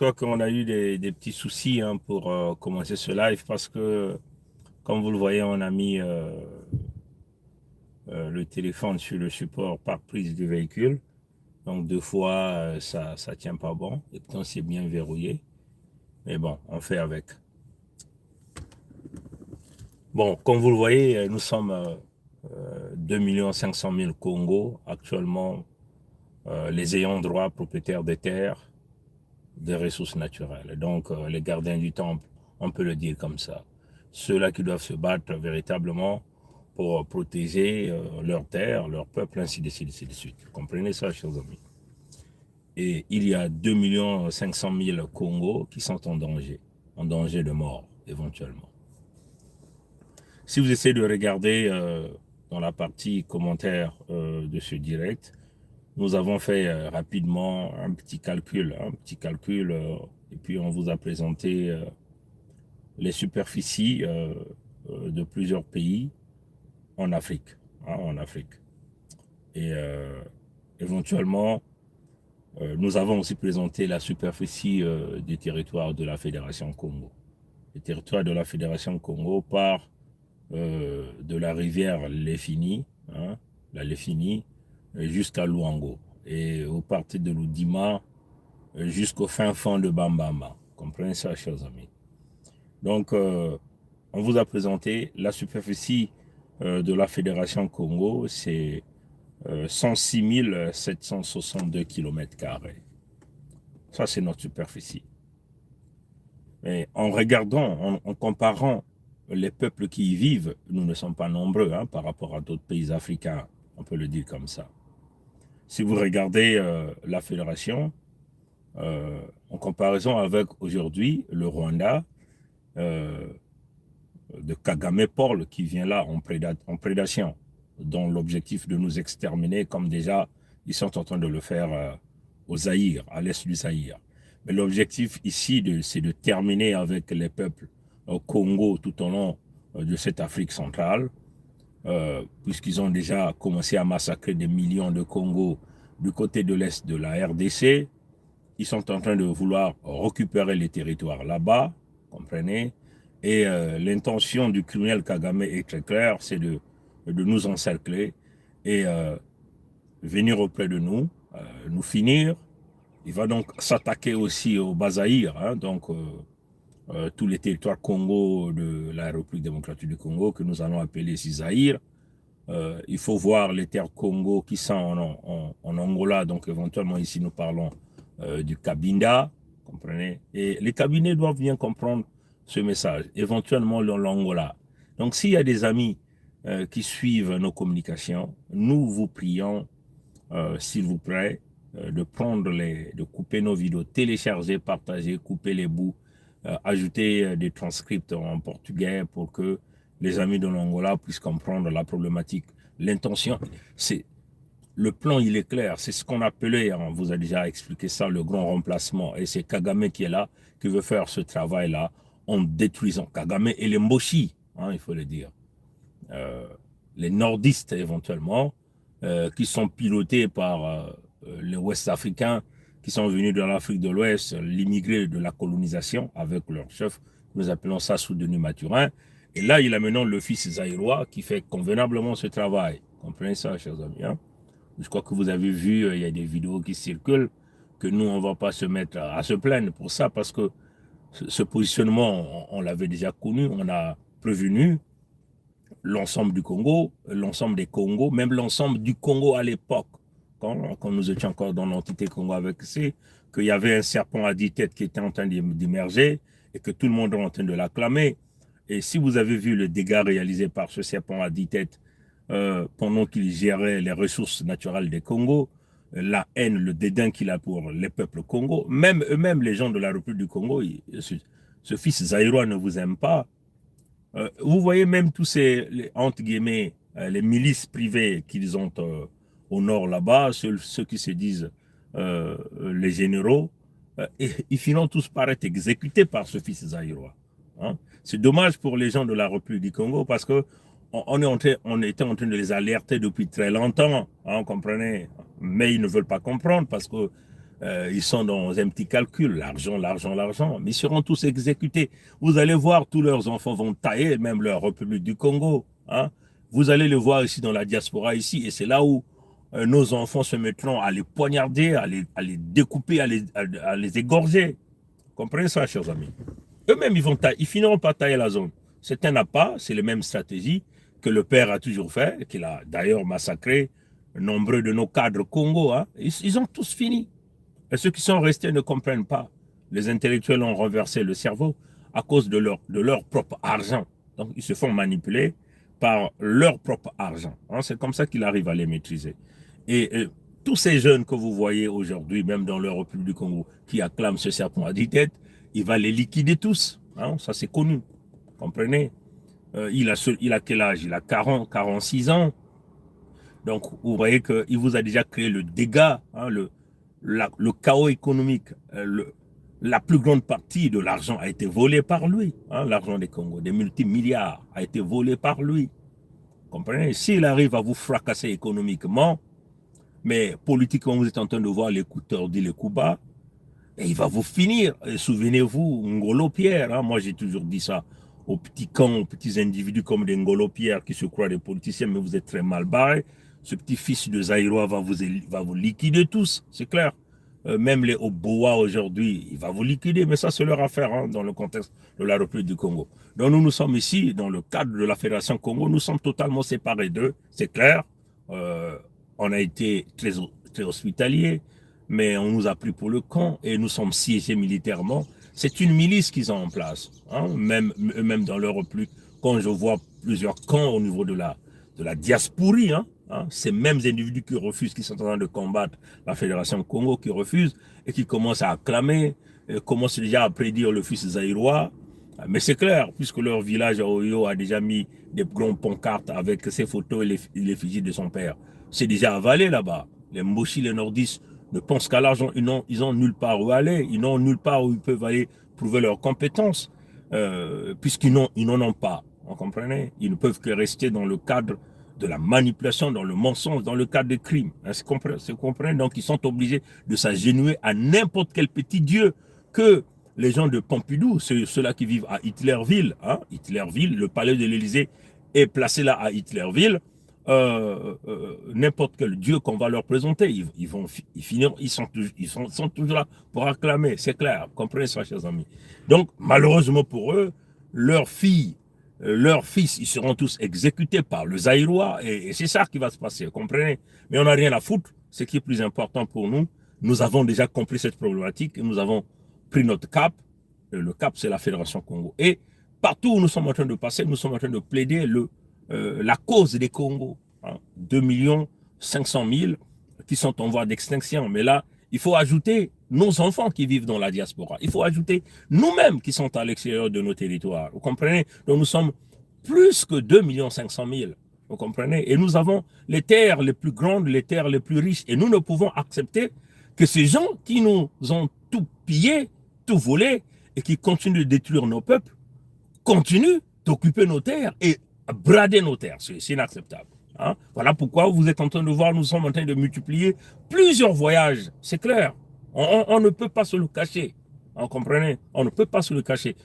crois qu'on a eu des petits soucis pour commencer ce live parce que, comme vous le voyez, on a mis le téléphone sur le support pare-brise du véhicule. Donc, deux fois, ça tient pas bon. Et pourtant, c'est bien verrouillé. Mais bon, on fait avec. Bon, comme vous le voyez, nous sommes 2 500 000 Congos actuellement, les ayants droit propriétaires des terres, des ressources naturelles. Donc, les gardiens du temple, on peut le dire comme ça. Ceux-là qui doivent se battre véritablement pour protéger leurs terres, leur peuple, ainsi de suite, ainsi de suite. Vous comprenez ça, chers amis? Et il y a 2 500 000 Congos qui sont en danger de mort, éventuellement. Si vous essayez de regarder dans la partie commentaire de ce direct, nous avons fait rapidement un petit calcul, et puis on vous a présenté les superficies de plusieurs pays en Afrique, en Afrique. Et éventuellement, nous avons aussi présenté la superficie des territoires de la Fédération Congo. Les territoires de la Fédération Congo part de la rivière Lefini, la Lefini, jusqu'à Luango. Et vous partez de l'Oudima jusqu'au fin fond de Bambama. Comprenez ça, chers amis. Donc, on vous a présenté la superficie de la Fédération Congo, c'est 106 762 km². Ça, c'est notre superficie. Mais en regardant, en comparant les peuples qui y vivent, nous ne sommes pas nombreux par rapport à d'autres pays africains, on peut le dire comme ça. Si vous regardez la fédération, en comparaison avec aujourd'hui le Rwanda, de Kagame Paul qui vient là en prédation, dont l'objectif de nous exterminer, comme déjà ils sont en train de le faire au Zaïre, à l'est du Zaïre. Mais l'objectif ici, c'est de terminer avec les peuples au Congo tout au long de cette Afrique centrale, puisqu'ils ont déjà commencé à massacrer des millions de Congos du côté de l'est de la RDC. Ils sont en train de vouloir récupérer les territoires là-bas, comprenez? Et l'intention du criminel Kagame est très claire, c'est de nous encercler et venir auprès de nous, nous finir. Il va donc s'attaquer aussi au Bazaïr, donc tous les territoires Congo de la République démocratique du Congo, que nous allons appeler ici Zaïre. Il faut voir les terres Congo qui sont en Angola, donc éventuellement ici nous parlons du Cabinda, comprenez? Et les cabinets doivent bien comprendre ce message, éventuellement l'Angola. Donc s'il y a des amis qui suivent nos communications, nous vous prions, s'il vous plaît, de couper nos vidéos, télécharger, partager, couper les bouts, ajouter des transcripts en portugais pour que les amis de l'Angola puissent comprendre la problématique. L'intention, c'est le plan, il est clair. C'est ce qu'on appelait, on vous a déjà expliqué ça, le grand remplacement. Et c'est Kagame qui est là, qui veut faire ce travail-là en détruisant Kagame et les Moshi, il faut le dire. Les nordistes éventuellement, qui sont pilotés par les Ouest-Africains qui sont venus de l'Afrique de l'Ouest, l'immigré de la colonisation avec leur chef, nous appelons ça Denis Mathurin. Et là, il a maintenant le fils zaïrois qui fait convenablement ce travail. Comprenez ça, chers amis. Je crois que vous avez vu, il y a des vidéos qui circulent, que nous, on ne va pas se mettre à se plaindre pour ça, parce que ce positionnement, on l'avait déjà connu, on a prévenu l'ensemble du Congo, l'ensemble des Congos, même l'ensemble du Congo à l'époque, quand nous étions encore dans l'entité Congo avec C, qu'il y avait un serpent à 10 têtes qui était en train d'émerger et que tout le monde est en train de l'acclamer. Et si vous avez vu le dégât réalisé par ce serpent à 10 têtes pendant qu'il gérait les ressources naturelles des Congo, la haine, le dédain qu'il a pour les peuples Congo, même eux-mêmes, les gens de la République du Congo, ce fils zaïrois ne vous aime pas. Vous voyez même tous ces, entre guillemets, les milices privées qu'ils ont au nord là-bas, ceux qui se disent les généraux, ils finissent tous par être exécutés par ce fils zaïrois. C'est dommage pour les gens de la République du Congo parce que on était en train de les alerter depuis très longtemps, comprenez? Mais ils ne veulent pas comprendre parce que Ils sont dans un petit calcul, l'argent, l'argent, l'argent, mais ils seront tous exécutés. Vous allez voir, tous leurs enfants vont tailler, même leur République du Congo. Hein. Vous allez le voir ici dans la diaspora ici, et c'est là où nos enfants se mettront à les poignarder, à les découper, à les égorger. Comprenez ça, chers amis. Eux-mêmes, ils finiront par tailler la zone. C'est un appât, c'est la même stratégie que le père a toujours fait, qu'il a d'ailleurs massacré nombreux de nos cadres Congo. Hein. Ils ont tous fini. Et ceux qui sont restés ne comprennent pas. Les intellectuels ont renversé le cerveau à cause de leur propre argent. Donc, ils se font manipuler par leur propre argent. Hein. C'est comme ça qu'ils arrivent à les maîtriser. Et tous ces jeunes que vous voyez aujourd'hui, même dans leur République du Congo, qui acclament ce serpent à 10 têtes, il va les liquider tous. Hein. Ça, c'est connu. Comprenez? Il a quel âge? Il a 40, 46 ans. Donc, vous voyez qu'il vous a déjà créé le dégât, hein, le chaos économique. La plus grande partie de l'argent a été volé par lui. Hein, l'argent des Congo, des multimilliards, a été volé par lui. Comprenez? S'il arrive à vous fracasser économiquement, mais politiquement, vous êtes en train de voir les coups tordus, les coups bas, et il va vous finir. Souvenez-vous, Ngolo Pierre, hein, moi j'ai toujours dit ça aux petits camps, aux petits individus comme des Ngolo Pierre qui se croient des politiciens, mais vous êtes très mal barrés. Ce petit fils de Zaïrois va vous liquider tous, c'est clair. Même les Oboa aujourd'hui, il va vous liquider, mais ça c'est leur affaire hein, dans le contexte de la République du Congo. Donc nous sommes ici, dans le cadre de la Fédération Congo, nous sommes totalement séparés d'eux, c'est clair. On a été très, très hospitaliers, mais on nous a pris pour le camp et nous sommes siégés militairement. C'est une milice qu'ils ont en place, hein, même dans leur République. Quand je vois plusieurs camps au niveau de la diasporie, hein, ces mêmes individus qui refusent, qui sont en train de combattre la Fédération Congo, qui refusent et qui commencent à acclamer, commencent déjà à prédire le fils zaïrois. Mais c'est clair, puisque leur village à Oyo a déjà mis des grands pancartes avec ses photos et l'effigie de son père. C'est déjà avalé là-bas. Les Mboshi, les nordistes ne pensent qu'à l'argent. Ils n'ont nulle part où aller. Ils n'ont nulle part où ils peuvent aller prouver leurs compétences, puisqu'ils n'en ont pas. Vous comprenez? Ils ne peuvent que rester dans le cadre de la manipulation, dans le mensonge, dans le cadre des crimes. C'est comprenez? Donc, ils sont obligés de s'agenouiller à n'importe quel petit dieu que les gens de Pompidou, ceux-là qui vivent à Hitlerville, hein, Hitlerville, le palais de l'Élysée est placé là à Hitlerville, n'importe quel dieu qu'on va leur présenter, ils sont toujours là pour acclamer, c'est clair, comprenez ça, chers amis. Donc, malheureusement pour eux, leurs filles, leurs fils, ils seront tous exécutés par le Zaïrois, et c'est ça qui va se passer, comprenez. Mais on n'a rien à foutre, ce qui est plus important pour nous, nous avons déjà compris cette problématique, et nous avons pris notre cap, le cap c'est la Fédération Congo. Et partout où nous sommes en train de passer, nous sommes en train de plaider la cause des Congos. Hein, 2 500 000 qui sont en voie d'extinction. Mais là, il faut ajouter nos enfants qui vivent dans la diaspora. Il faut ajouter nous-mêmes qui sont à l'extérieur de nos territoires. Vous comprenez? Donc nous sommes plus que 2 500 000. Vous comprenez? Et nous avons les terres les plus grandes, les terres les plus riches. Et nous ne pouvons accepter que ces gens qui nous ont tout pillé, tout volé et qui continuent de détruire nos peuples, continuent d'occuper nos terres et brader nos terres. C'est inacceptable. Hein? Voilà pourquoi vous êtes en train de voir, nous sommes en train de multiplier plusieurs voyages. C'est clair. On ne peut pas se le cacher. Vous comprenez? On ne peut pas se le cacher.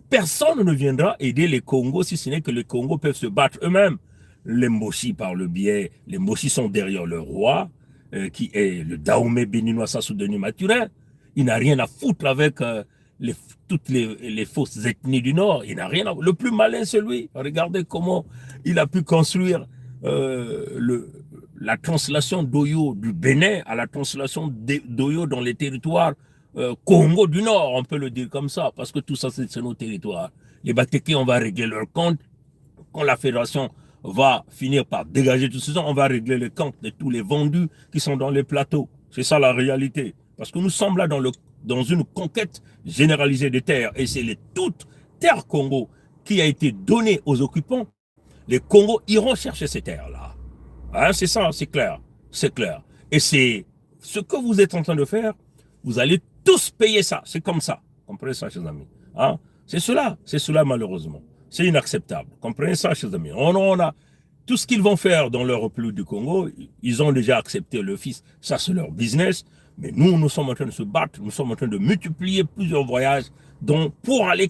Personne ne viendra aider les Congos si ce n'est que les Congos peuvent se battre eux-mêmes. Les Mboshi par le biais, les Mboshi sont derrière le roi, qui est le Dahomey béninois Sassou Denis Mathurin. Il n'a rien à foutre avec toutes les fausses ethnies du Nord. Il n'a rien à... Le plus malin, c'est lui. Regardez comment il a pu construire la translation d'Oyo du Bénin à la translation d'Oyo dans les territoires Congo du Nord, on peut le dire comme ça, parce que tout ça, c'est nos territoires. Les Batékés, on va régler leur compte. Quand la fédération va finir par dégager tout ça, on va régler le compte de tous les vendus qui sont dans les plateaux. C'est ça la réalité. Parce que nous sommes là dans une conquête généralisée des terres. Et c'est toute terre Congo qui a été donnée aux occupants. Les Congos iront chercher ces terres-là. Hein, c'est ça, c'est clair. C'est clair. Et c'est ce que vous êtes en train de faire. Vous allez tous payer ça. C'est comme ça. Comprenez ça, chers amis. Hein? C'est cela malheureusement. C'est inacceptable. Comprenez ça, chers amis. On a tout ce qu'ils vont faire dans leur République du Congo. Ils ont déjà accepté le fils. Ça, c'est leur business. Mais nous, nous sommes en train de se battre, nous sommes en train de multiplier plusieurs voyages pour aller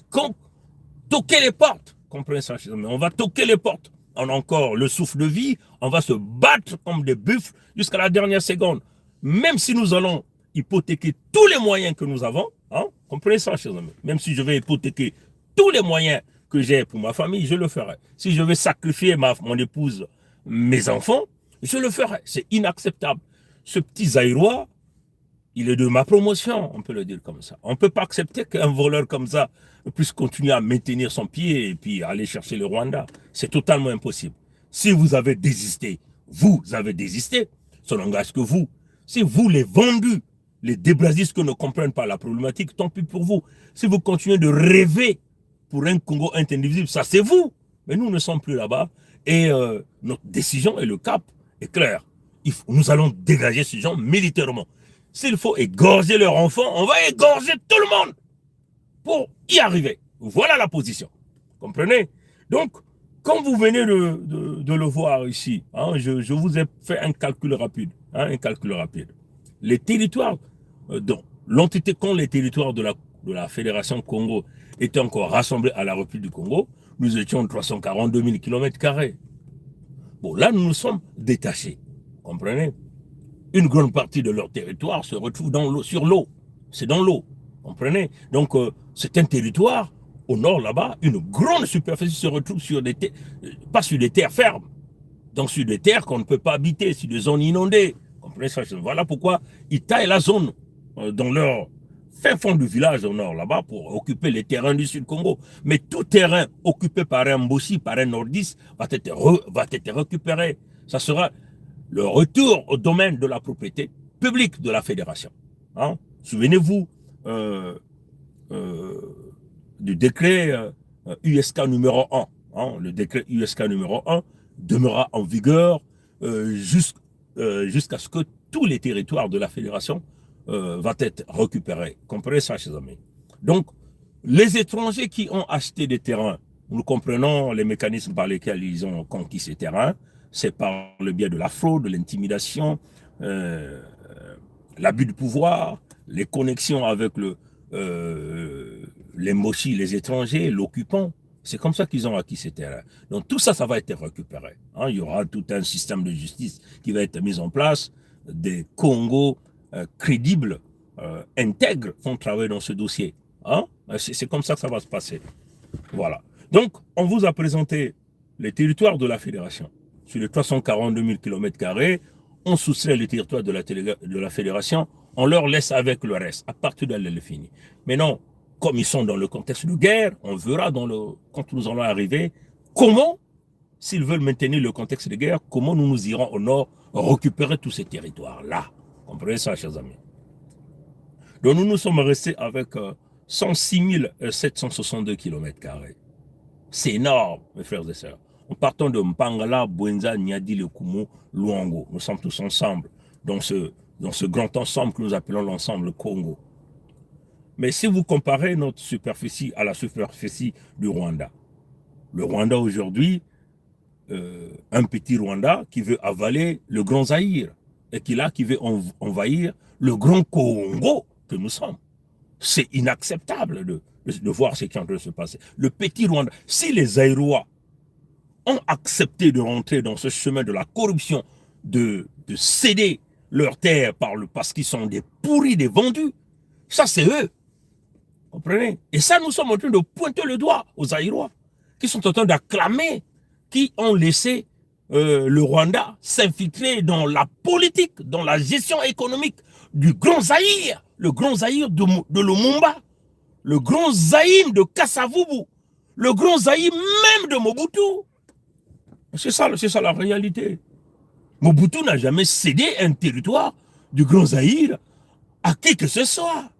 toquer les portes. Comprenez ça, chers amis. On va toquer les portes. On a encore le souffle de vie, on va se battre comme des buffles jusqu'à la dernière seconde. Même si nous allons hypothéquer tous les moyens que nous avons, hein, comprenez ça, chers amis. Même si je vais hypothéquer tous les moyens que j'ai pour ma famille, je le ferai. Si je vais sacrifier mon épouse, mes enfants, je le ferai. C'est inacceptable. Ce petit Zaïrois, il est de ma promotion, on peut le dire comme ça. On ne peut pas accepter qu'un voleur comme ça puisse continuer à maintenir son pied et puis aller chercher le Rwanda. C'est totalement impossible. Si vous avez désisté, ça n'engage que vous. Si vous, les vendus, les débrasistes qui ne comprennent pas la problématique, tant pis pour vous. Si vous continuez de rêver pour un Congo indivisible, ça c'est vous. Mais nous ne sommes plus là-bas et notre décision et le cap est clair. Nous allons dégager ces gens militairement. S'il faut égorger leurs enfants, on va égorger tout le monde pour y arriver. Voilà la position. Comprenez? Donc, quand vous venez de le voir ici, hein, je vous ai fait un calcul rapide. Les territoires, l'entité quand les territoires de la Fédération Congo étaient encore rassemblés à la République du Congo, nous étions 342 000 km². Bon, là, nous nous sommes détachés. Comprenez? Une grande partie de leur territoire se retrouve sur l'eau. C'est dans l'eau. Comprenez? Donc, c'est un territoire, au nord là-bas, une grande superficie se retrouve sur des terres, pas sur des terres fermes, donc sur des terres qu'on ne peut pas habiter, sur des zones inondées. Comprenez ça? Voilà pourquoi ils taillent la zone dans leur fin fond du village au nord là-bas pour occuper les terrains du Sud Congo. Mais tout terrain occupé par un Mbossi, par un nordiste, va être récupéré. Ça sera le retour au domaine de la propriété publique de la fédération. Hein? Souvenez-vous du décret USK numéro 1. Hein? Le décret USK numéro 1 demeurera en vigueur jusqu'à ce que tous les territoires de la fédération vont être récupérés. Comprenez ça, chers amis. Donc, les étrangers qui ont acheté des terrains, nous comprenons les mécanismes par lesquels ils ont conquis ces terrains. C'est par le biais de la fraude, de l'intimidation, l'abus de pouvoir, les connexions avec les mochis, les étrangers, l'occupant. C'est comme ça qu'ils ont acquis ces terrains. Donc tout ça, ça va être récupéré. Hein, il y aura tout un système de justice qui va être mis en place. Des Congos crédibles, intègres, vont travailler dans ce dossier. Hein? C'est comme ça que ça va se passer. Voilà. Donc, on vous a présenté les territoires de la fédération. Sur les 342 000 km², on soustrait les territoires de la fédération, on leur laisse avec le reste. À partir de là, elle est finie. Mais non, comme ils sont dans le contexte de guerre, on verra quand nous allons arriver, comment, s'ils veulent maintenir le contexte de guerre, comment nous irons au nord récupérer tous ces territoires-là. Comprenez ça, chers amis. Donc nous sommes restés avec 106 762 km². C'est énorme, mes frères et sœurs. En partant de Mpangala, Bwenza, Niadi, Lekumu, Luango. Nous sommes tous ensemble dans ce grand ensemble que nous appelons l'ensemble Congo. Mais si vous comparez notre superficie à la superficie du Rwanda, le Rwanda aujourd'hui, un petit Rwanda qui veut avaler le grand Zaïre et qui veut envahir le grand Congo que nous sommes. C'est inacceptable de voir ce qui est en train de se passer. Le petit Rwanda, si les Zaïrois ont accepté de rentrer dans ce chemin de la corruption, de céder leurs terres parce qu'ils sont des pourris, des vendus, ça c'est eux. Comprenez? Et ça, nous sommes en train de pointer le doigt aux Zaïrois, qui sont en train d'acclamer, qui ont laissé le Rwanda s'infiltrer dans la politique, dans la gestion économique du Grand Zaïre, le Grand Zaïre de Lumumba, le Grand Zaïre de Kasavubu, le Grand Zaïre même de Mobutu. C'est ça la réalité. Mobutu n'a jamais cédé un territoire du Grand Zaïre à qui que ce soit.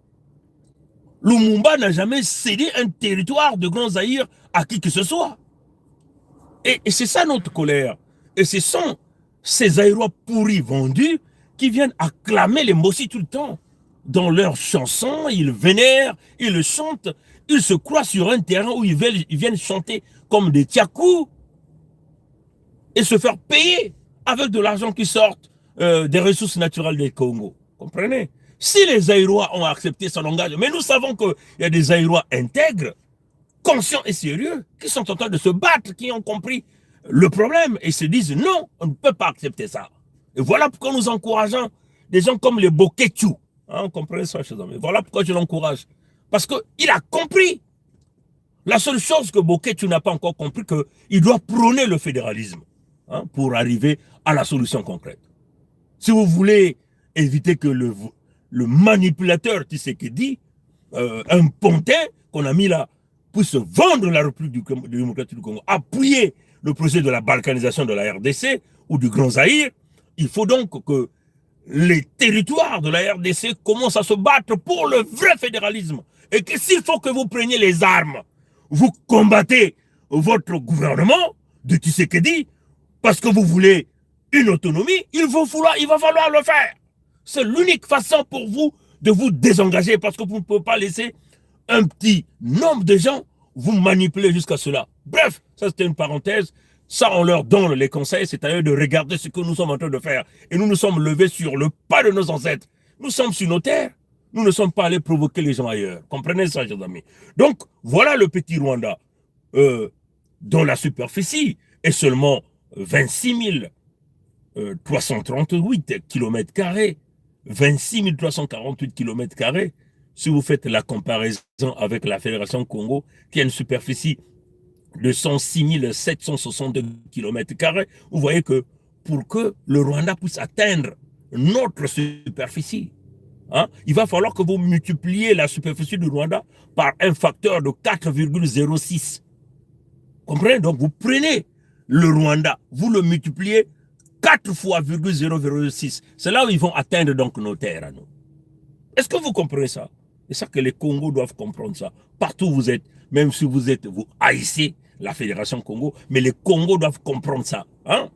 Lumumba n'a jamais cédé un territoire de Grand Zaïre à qui que ce soit. Et c'est ça notre colère. Et ce sont ces Zaïrois pourris vendus qui viennent acclamer les Mossi tout le temps. Dans leurs chansons, ils vénèrent, ils le chantent, ils se croient sur un terrain où ils viennent chanter comme des tiakou et se faire payer avec de l'argent qui sort des ressources naturelles des Congo. Comprenez? Si les Aïrois ont accepté son engagement, mais nous savons qu'il y a des Aïrois intègres, conscients et sérieux, qui sont en train de se battre, qui ont compris le problème et se disent non, on ne peut pas accepter ça. Et voilà pourquoi nous encourageons des gens comme les Boketchou. Hein, vous comprenez ça, chers amis? Voilà pourquoi je l'encourage. Parce qu'il a compris. La seule chose que Boketchou n'a pas encore compris, qu'il doit prôner le fédéralisme, hein, pour arriver à la solution concrète. Si vous voulez éviter que le manipulateur Tshisekedi, un pontin qu'on a mis là, puisse vendre la République démocratique du Congo, appuyer le projet de la balkanisation de la RDC ou du Grand Zaïre, il faut donc que les territoires de la RDC commencent à se battre pour le vrai fédéralisme. Et que s'il faut que vous preniez les armes, vous combattez votre gouvernement de Tshisekedi parce que vous voulez une autonomie, il va falloir le faire. C'est l'unique façon pour vous de vous désengager parce que vous ne pouvez pas laisser un petit nombre de gens vous manipuler jusqu'à cela. Bref, ça c'était une parenthèse. Ça, on leur donne les conseils, c'est à eux de regarder ce que nous sommes en train de faire. Et nous nous sommes levés sur le pas de nos ancêtres. Nous sommes sur nos terres. Nous ne sommes pas allés provoquer les gens ailleurs. Comprenez ça, chers amis. Donc, voilà le petit Rwanda, dont la superficie est seulement 26 338 km². 26 348 km². Si vous faites la comparaison avec la Fédération Congo, qui a une superficie de 106 762 km², vous voyez que pour que le Rwanda puisse atteindre notre superficie, hein, il va falloir que vous multipliez la superficie du Rwanda par un facteur de 4,06. Comprenez? Donc vous prenez le Rwanda, vous le multipliez 4 fois 0,06. C'est là où ils vont atteindre donc nos terres à nous. Est-ce que vous comprenez ça? C'est ça que les Congos doivent comprendre ça. Partout où vous êtes, même si vous haïssez la Fédération Congo, mais les Congos doivent comprendre ça. Hein?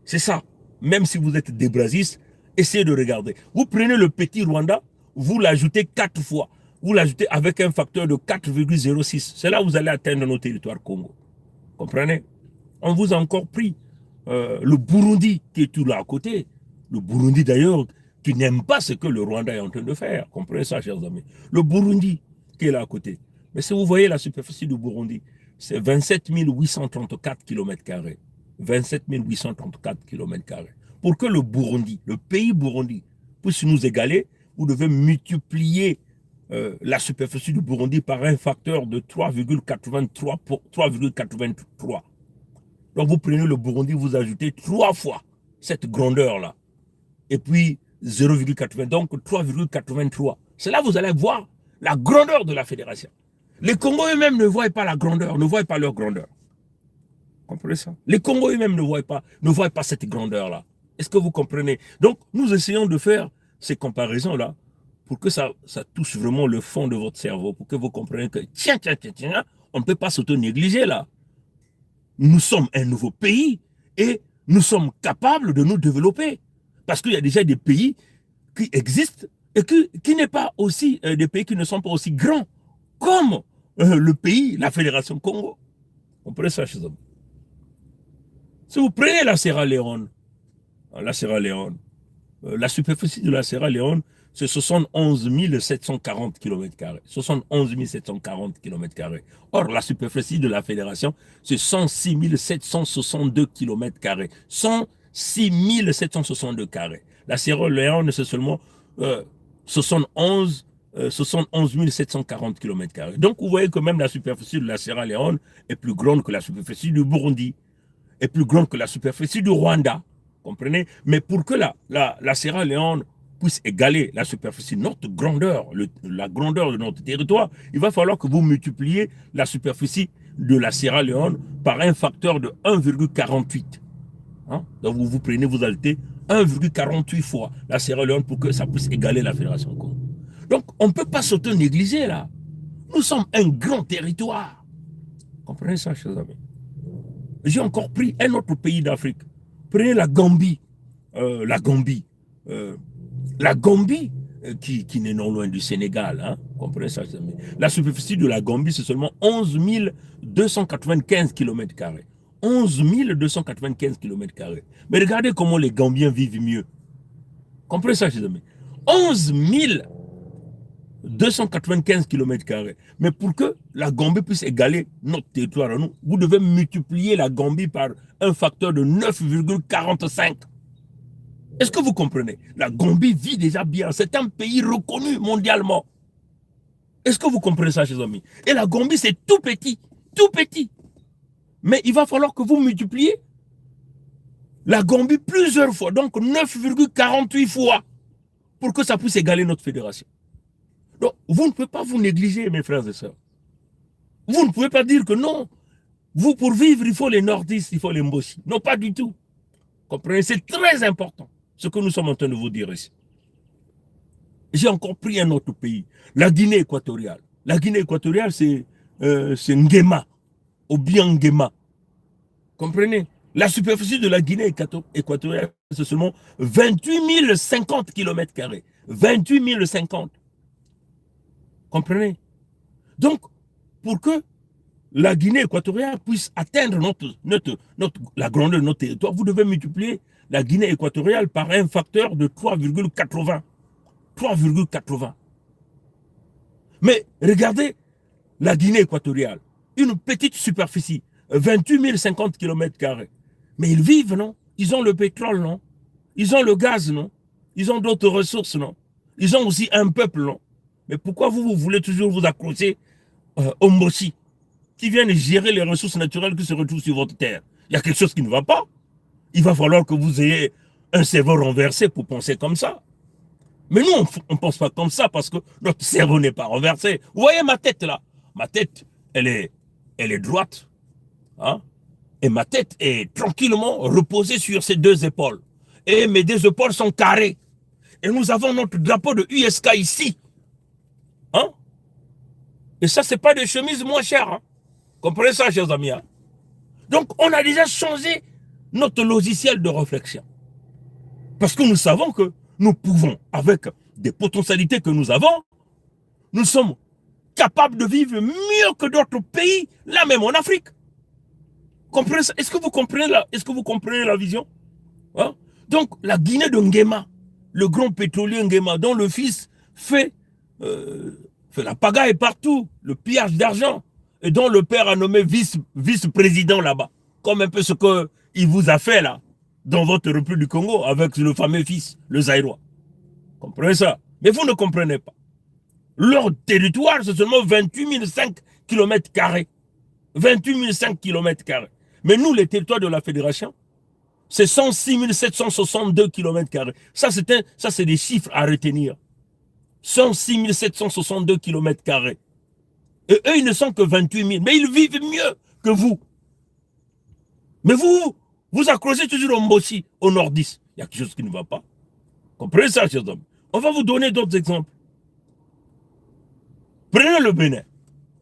C'est ça. Même si vous êtes des Brazistes, essayez de regarder. Vous prenez le petit Rwanda, vous l'ajoutez 4 fois. Vous l'ajoutez avec un facteur de 4,06. C'est là où vous allez atteindre nos territoires Congo. Comprenez? On vous a encore pris le Burundi qui est tout là à côté. Le Burundi d'ailleurs, qui n'aime pas ce que le Rwanda est en train de faire. Comprenez ça, chers amis. Le Burundi qui est là à côté. Mais si vous voyez la superficie du Burundi, c'est 27 834 km². 27 834 km². Pour que le Burundi, le pays Burundi, puisse nous égaler, vous devez multiplier la superficie du Burundi par un facteur de 3,83. Donc vous prenez le Burundi, vous ajoutez 3 fois cette grandeur-là. Et puis 0,80, donc 3,83. C'est là que vous allez voir la grandeur de la fédération. Les Congos eux-mêmes ne voient pas la grandeur, ne voient pas leur grandeur. Comprenez ça? Les Congos eux-mêmes ne voient pas cette grandeur-là. Est-ce que vous comprenez? Donc, nous essayons de faire ces comparaisons-là pour que ça touche vraiment le fond de votre cerveau, pour que vous compreniez que, tiens, on ne peut pas s'auto-négliger là. Nous sommes un nouveau pays et nous sommes capables de nous développer. Parce qu'il y a déjà des pays qui existent et qui n'est pas aussi, des pays qui ne sont pas aussi grands comme le pays, la Fédération Congo. On pourrait ça chez eux. Si vous prenez la Sierra Leone, la superficie de la Sierra Leone, c'est 71 740 km². 71 740 km². Or, la superficie de la Fédération, c'est 106 762 km². 106 762 carrés. La Sierra Leone, c'est seulement 71 740 km². Donc, vous voyez que même la superficie de la Sierra Leone est plus grande que la superficie du Burundi, est plus grande que la superficie du Rwanda. Comprenez? Mais pour que la Sierra Leone puisse égaler la superficie, notre grandeur, la grandeur de notre territoire, il va falloir que vous multipliez la superficie de la Sierra Leone par un facteur de 1,48. Hein? Donc vous prenez, vous ajoutez 1,48 fois la Sierra Leone pour que ça puisse égaler la Fédération Congo. Donc on ne peut pas s'auto-négliger là. Nous sommes un grand territoire. Comprenez ça, chers amis? J'ai encore pris un autre pays d'Afrique. Prenez la Gambie. La Gambie, qui n'est non loin du Sénégal. Hein? Comprenez ça, chers amis? La superficie de la Gambie, c'est seulement 11 295 km². 11 295 km². Mais regardez comment les Gambiens vivent mieux. Comprenez ça, chers amis? 11 295 km². Mais pour que la Gambie puisse égaler notre territoire à nous, vous devez multiplier la Gambie par un facteur de 9,45. Est-ce que vous comprenez? La Gambie vit déjà bien. C'est un pays reconnu mondialement. Est-ce que vous comprenez ça, chers amis? Et la Gambie, c'est tout petit. Tout petit. Mais il va falloir que vous multipliez la Gambie plusieurs fois. Donc 9,48 fois pour que ça puisse égaler notre fédération. Donc, vous ne pouvez pas vous négliger, mes frères et sœurs. Vous ne pouvez pas dire que non. Vous, pour vivre, il faut les nordistes, il faut les mbossi. Non, pas du tout. Comprenez? C'est très important, ce que nous sommes en train de vous dire ici. J'ai encore pris un autre pays, la Guinée équatoriale. La Guinée équatoriale, c'est Nguema, ou bien Nguema. Comprenez? La superficie de la Guinée équatoriale, c'est seulement 28 050 km². 28 050. Comprenez? Donc, pour que la Guinée équatoriale puisse atteindre la grandeur de notre territoire, vous devez multiplier la Guinée équatoriale par un facteur de 3,80. 3,80. Mais regardez la Guinée équatoriale, une petite superficie, 28 050 km². Mais ils vivent, non? Ils ont le pétrole, non? Ils ont le gaz, non? Ils ont d'autres ressources, non? Ils ont aussi un peuple, non? Mais pourquoi vous voulez toujours vous accrocher aux Mbossi qui viennent gérer les ressources naturelles qui se retrouvent sur votre terre? Il y a quelque chose qui ne va pas. Il va falloir que vous ayez un cerveau renversé pour penser comme ça. Mais nous, on ne pense pas comme ça parce que notre cerveau n'est pas renversé. Vous voyez ma tête là? Ma tête, elle est droite. Hein? Et ma tête est tranquillement reposée sur ces deux épaules. Et mes deux épaules sont carrées. Et nous avons notre drapeau de USK ici. Hein? Et ça, ce n'est pas des chemises moins chères. Hein? Comprenez ça, chers amis. Hein? Donc, on a déjà changé notre logiciel de réflexion. Parce que nous savons que nous pouvons, avec des potentialités que nous avons, nous sommes capables de vivre mieux que d'autres pays, là même en Afrique. Comprenez ça? Est-ce que vous comprenez la vision? Hein? Donc, la Guinée de Nguema, le grand pétrolier Nguema, dont le fils fait la pagaille partout, le pillage d'argent, et dont le père a nommé vice-président là-bas, comme un peu ce qu'il vous a fait là, dans votre République du Congo, avec le fameux fils, le Zaïrois. Comprenez ça? Mais vous ne comprenez pas. Leur territoire, c'est seulement 28 005 km². 28 005 km². Mais nous, les territoires de la Fédération, c'est 106 762 km². Ça, c'est des chiffres à retenir. 106 762 km². Et eux, ils ne sont que 28 000. Mais ils vivent mieux que vous. Mais vous accrochez toujours au Mbossi, au nordiste. Il y a quelque chose qui ne va pas. Comprenez ça, chers hommes. On va vous donner d'autres exemples. Prenez le Bénin.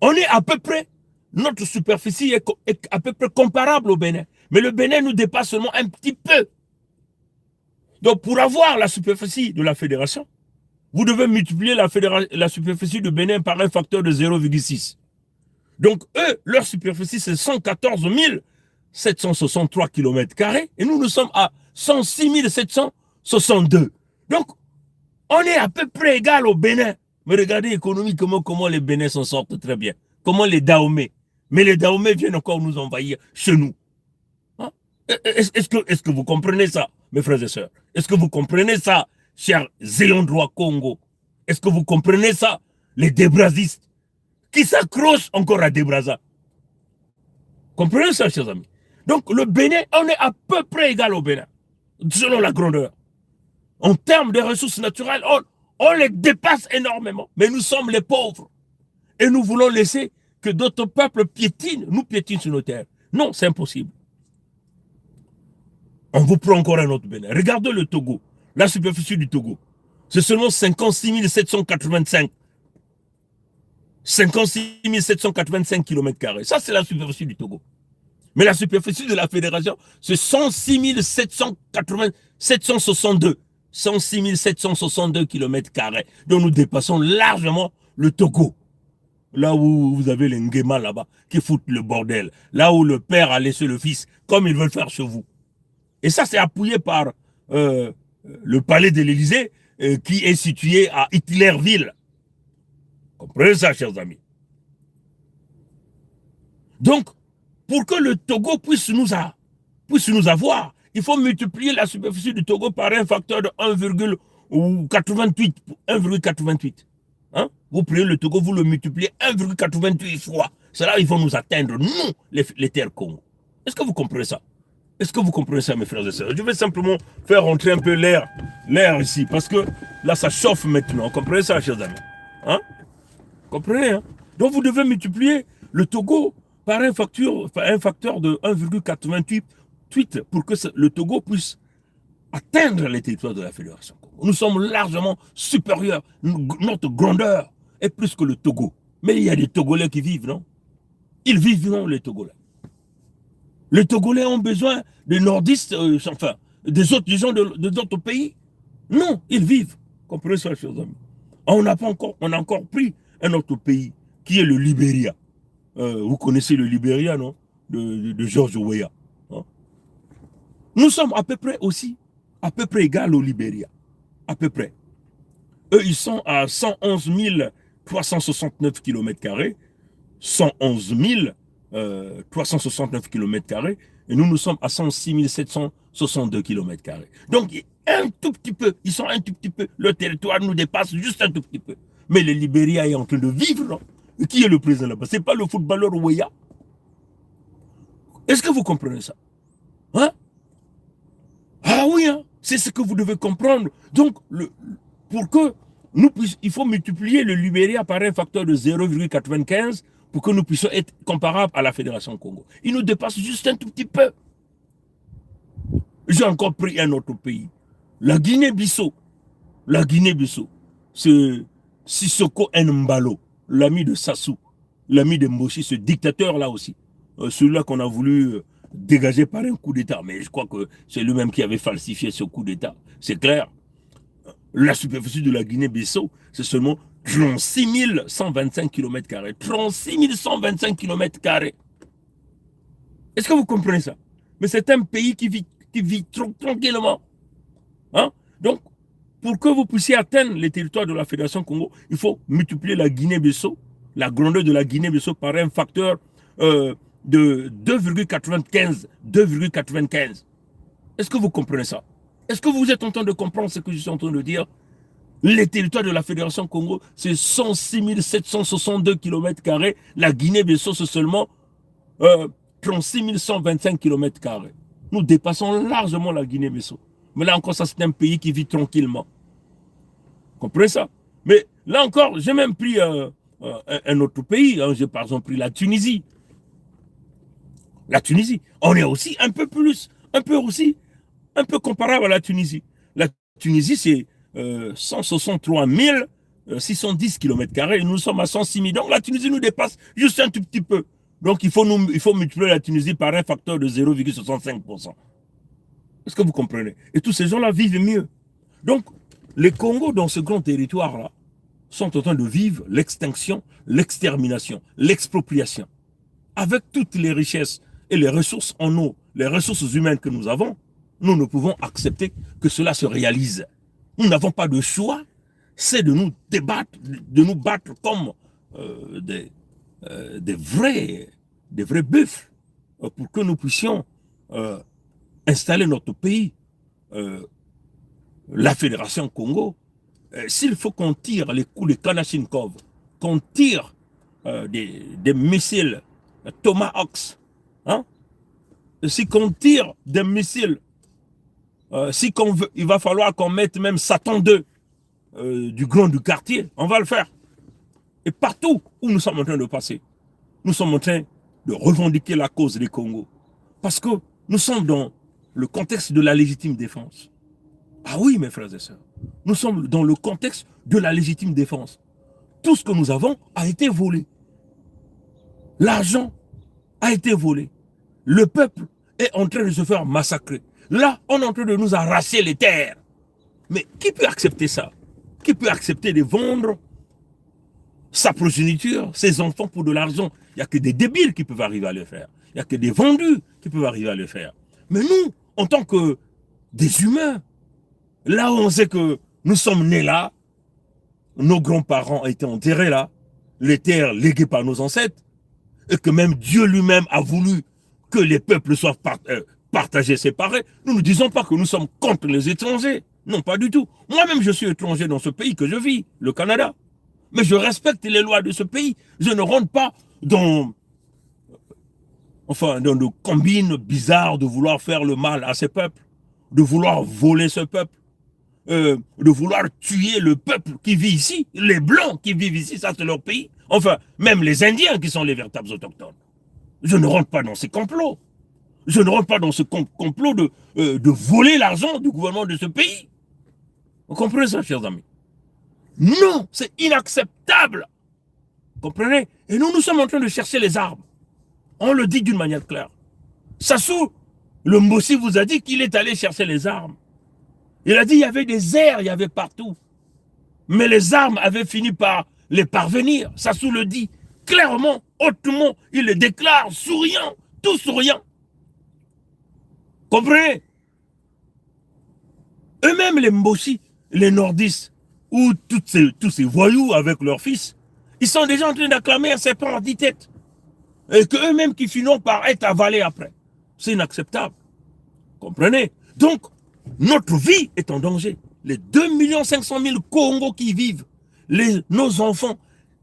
On est à peu près, notre superficie est à peu près comparable au Bénin. Mais le Bénin nous dépasse seulement un petit peu. Donc, pour avoir la superficie de la fédération, vous devez multiplier la superficie du Bénin par un facteur de 0,6. Donc, eux, leur superficie, c'est 114 763 km². Et nous sommes à 106 762. Donc, on est à peu près égal au Bénin. Mais regardez économiquement comment les Bénins s'en sortent très bien. Comment les Dahomey. Mais les Dahomey viennent encore nous envahir chez nous. Hein? Est-ce que vous comprenez ça, mes frères et sœurs? Est-ce que vous comprenez ça, chers ayants droit Congo? Est-ce que vous comprenez ça, les débrasistes qui s'accrochent encore à Débrasa? Comprenez ça, chers amis? Donc, le Bénin, on est à peu près égal au Bénin, selon la grandeur. En termes de ressources naturelles, on les dépasse énormément. Mais nous sommes les pauvres. Et nous voulons laisser que d'autres peuples nous piétinent sur nos terres. Non, c'est impossible. On vous prend encore un autre Bénin. Regardez le Togo. La superficie du Togo. C'est seulement 56 785. 56 785 km². Ça, c'est la superficie du Togo. Mais la superficie de la fédération, c'est 106 762. 106 762 km². Donc nous dépassons largement le Togo. Là où vous avez les Nguema là-bas, qui foutent le bordel. Là où le père a laissé le fils, comme ils veulent faire chez vous. Et ça, c'est appuyé par le palais de l'Élysée, qui est situé à Hitlerville. Comprenez ça, chers amis. Donc, pour que le Togo puisse nous avoir, il faut multiplier la superficie du Togo par un facteur de 1,88. 1,88. Hein? Vous prenez le Togo, vous le multipliez 1,88 fois. C'est là qu'ils vont nous atteindre, nous, les terres Congo. Est-ce que vous comprenez ça? Est-ce que vous comprenez ça, mes frères et sœurs? Je vais simplement faire rentrer un peu l'air ici, parce que là, ça chauffe maintenant. Comprenez ça, chers amis? Hein? Comprenez, hein? Donc, vous devez multiplier le Togo par un facteur de 1,88 pour que le Togo puisse atteindre les territoires de la Fédération Congo. Nous sommes largement supérieurs. Notre grandeur est plus que le Togo. Mais il y a des Togolais qui vivent, non? Ils vivent, non, les Togolais? Les Togolais ont besoin des nordistes, enfin, des gens d'autres pays? Non, ils vivent. Comprenez ça, chers amis? On a encore pris un autre pays, qui est le Libéria. Vous connaissez le Libéria, non? De George Weah. Hein? Nous sommes à peu près égal au Libéria. À peu près. Eux, ils sont à 111 369 km². 111 369 km². Et nous sommes à 106 762 km². Donc, un tout petit peu, ils sont un tout petit peu, le territoire nous dépasse juste un tout petit peu. Mais le Libéria est en train de vivre, non? Et qui est le président là-bas? C'est pas le footballeur Weah? Est-ce que vous comprenez ça? Hein? Ah oui, hein? C'est ce que vous devez comprendre. Donc, pour que nous puissions, il faut multiplier le Libéria par un facteur de 0,95 pour que nous puissions être comparables à la Fédération Congo. Il nous dépasse juste un tout petit peu. J'ai encore pris un autre pays. La Guinée-Bissau. La Guinée-Bissau. C'est Sissoko Mbalo, l'ami de Sassou, l'ami de Mboshi, ce dictateur-là aussi. Celui-là qu'on a voulu dégager par un coup d'État. Mais je crois que c'est lui-même qui avait falsifié ce coup d'État. C'est clair. La superficie de la Guinée-Bissau, c'est seulement 36 125 km². 36 125 km². Est-ce que vous comprenez ça? Mais c'est un pays qui vit tranquillement. Hein? Donc, pour que vous puissiez atteindre les territoires de la Fédération Congo, il faut multiplier la Guinée-Bissau, la grandeur de la Guinée-Bissau par un facteur de 2,95. 2,95. Est-ce que vous comprenez ça? Est-ce que vous êtes en train de comprendre ce que je suis en train de dire? Les territoires de la Fédération Congo, c'est 106 762 km². La Guinée-Bissau, c'est seulement 36 125 km². Nous dépassons largement la Guinée-Bissau. Mais là encore, ça c'est un pays qui vit tranquillement. Vous comprenez ça? Mais là encore, j'ai même pris un autre pays. Hein. J'ai par exemple pris la Tunisie. La Tunisie, on est aussi un peu comparable à la Tunisie. La Tunisie, c'est 163 610 km². Et nous sommes à 106 000. Donc la Tunisie nous dépasse juste un tout petit peu. Donc il faut multiplier la Tunisie par un facteur de 0,65%. Est-ce que vous comprenez? Et tous ces gens-là vivent mieux. Donc, les Congos, dans ce grand territoire-là, sont en train de vivre l'extinction, l'extermination, l'expropriation. Avec toutes les richesses et les ressources en eau, les ressources humaines que nous avons, nous ne pouvons accepter que cela se réalise. Nous n'avons pas de choix, c'est de nous débattre, de nous battre comme des vrais buffles pour que nous puissions installer notre pays, la Fédération Congo. S'il faut qu'on tire les coups de Kalachnikov, qu'on tire des missiles Tomahawks, hein? Si qu'on tire des missiles, il va falloir qu'on mette même Satan 2 du grand du quartier, on va le faire. Et partout où nous sommes en train de passer, nous sommes en train de revendiquer la cause des Congos. Parce que nous sommes dans le contexte de la légitime défense. Ah oui, mes frères et sœurs, nous sommes dans le contexte de la légitime défense. Tout ce que nous avons a été volé. L'argent a été volé. Le peuple est en train de se faire massacrer. Là, on est en train de nous arracher les terres. Mais qui peut accepter ça? Qui peut accepter de vendre sa progéniture, ses enfants pour de l'argent? Il n'y a que des débiles qui peuvent arriver à le faire. Il n'y a que des vendus qui peuvent arriver à le faire. Mais nous, en tant que des humains, là où on sait que Nous sommes nés là, nos grands-parents ont été enterrés là, les terres léguées par nos ancêtres, et que même Dieu lui-même a voulu que les peuples soient partagés, séparés. Nous ne disons pas que nous sommes contre les étrangers. Non, pas du tout. Moi-même, je suis étranger dans ce pays que je vis, le Canada. Mais je respecte les lois de ce pays. Je ne rentre pas dans nos combines bizarres de vouloir faire le mal à ces peuples, de vouloir voler ce peuple, de vouloir tuer le peuple qui vit ici, les Blancs qui vivent ici, ça c'est leur pays. Enfin, même les Indiens qui sont les véritables autochtones. Je ne rentre pas dans ces complots. Je ne rentre pas dans ce complot de voler l'argent du gouvernement de ce pays. Vous comprenez ça, chers amis? Non, c'est inacceptable. Vous comprenez? Et nous sommes en train de chercher les armes. On le dit d'une manière claire. Sassou, le Mbossi vous a dit qu'il est allé chercher les armes. Il a dit qu'il y avait des airs, il y avait partout. Mais les armes avaient fini par les parvenir. Sassou le dit clairement, hautement. Il le déclare, souriant, tout souriant. Comprenez? Eux-mêmes, les Mbossi, les nordistes, ou tous ces voyous avec leurs fils, ils sont déjà en train d'acclamer un serpent à 10 têtes. Et qu'eux-mêmes qui finissent par être avalés après. C'est inacceptable. Comprenez? Donc, notre vie est en danger. Les 2 500 000 Congos qui vivent, nos enfants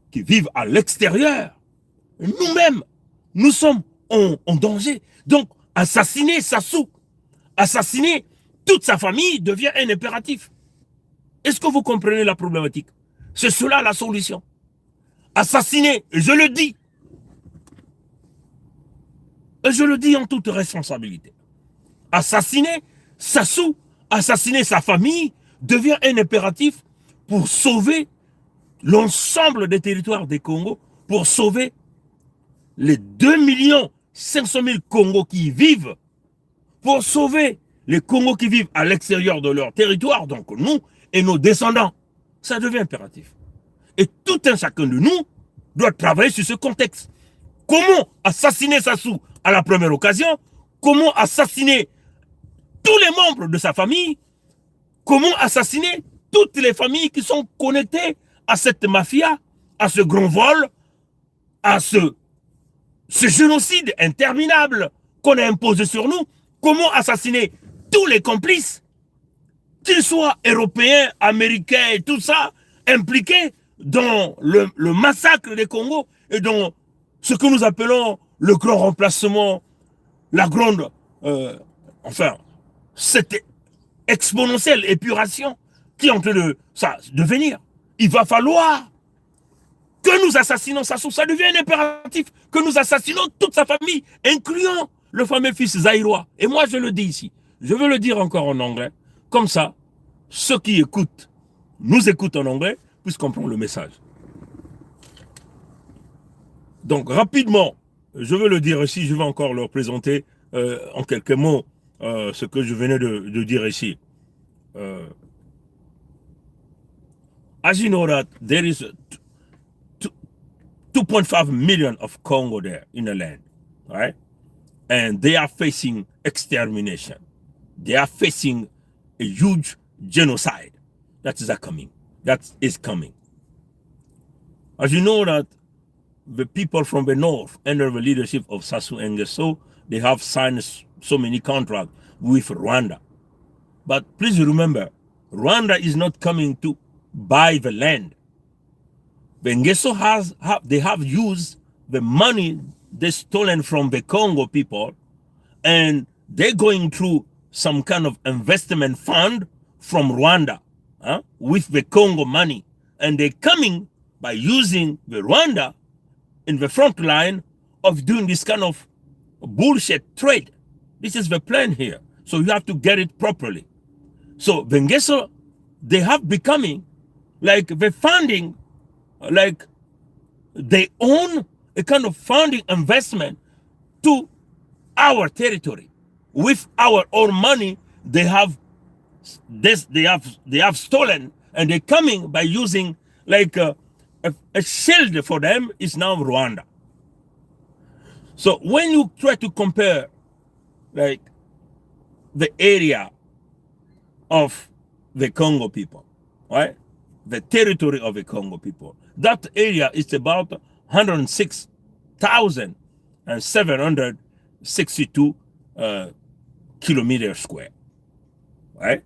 qui vivent à l'extérieur, nous-mêmes, nous sommes en danger. Donc, assassiner Sassou, assassiner toute sa famille devient un impératif. Est-ce que vous comprenez la problématique? C'est cela la solution. Assassiner, et je le dis, en toute responsabilité. Assassiner Sassou, assassiner sa famille devient un impératif pour sauver l'ensemble des territoires des Congo, pour sauver les 2 500 000 Congos qui y vivent, pour sauver les Congos qui vivent à l'extérieur de leur territoire, donc nous et nos descendants. Ça devient impératif. Et tout un chacun de nous doit travailler sur ce contexte. Comment assassiner Sassou à la première occasion? Comment assassiner tous les membres de sa famille? Comment assassiner toutes les familles qui sont connectées à cette mafia, à ce grand vol, à ce génocide interminable qu'on a imposé sur nous? Comment assassiner tous les complices, qu'ils soient européens, américains et tout ça, impliqués dans le massacre des Congos et dans ce que nous appelons le grand remplacement, la grande, cette exponentielle épuration qui est en train de venir. Il va falloir que nous assassinons Sassou. Ça devient un impératif que nous assassinons toute sa famille, incluant le fameux fils zaïrois. Et moi, je le dis ici. Je veux le dire encore en anglais. Comme ça, ceux qui écoutent, nous écoutent en anglais, puissent comprendre le message. Donc, rapidement, je veux le dire ici, je vais encore leur présenter en quelques mots ce que je venais de dire ici. As you know that there is 2.5 million of Congo there in the land, right? And they are facing extermination. They are facing a huge genocide that is coming. As you know that the people from the north, under the leadership of Sassou Nguesso, they have signed so many contracts with Rwanda. But please remember, Rwanda is not coming to buy the land. The Nguesso they have used the money they stolen from the Congo people, and they're going through some kind of investment fund from Rwanda with the Congo money. And they're coming by using the Rwanda in the front line of doing this kind of bullshit trade. This is the plan here. So you have to get it properly. So the Nguesso, they have becoming like the funding, like they own a kind of funding investment to our territory. With our own money, they have stolen, and they're coming by using like a shield for them is now Rwanda. So when you try to compare like the area of the Congo people right? The territory of the Congo people. That area is about 106,762 kilometers square, right?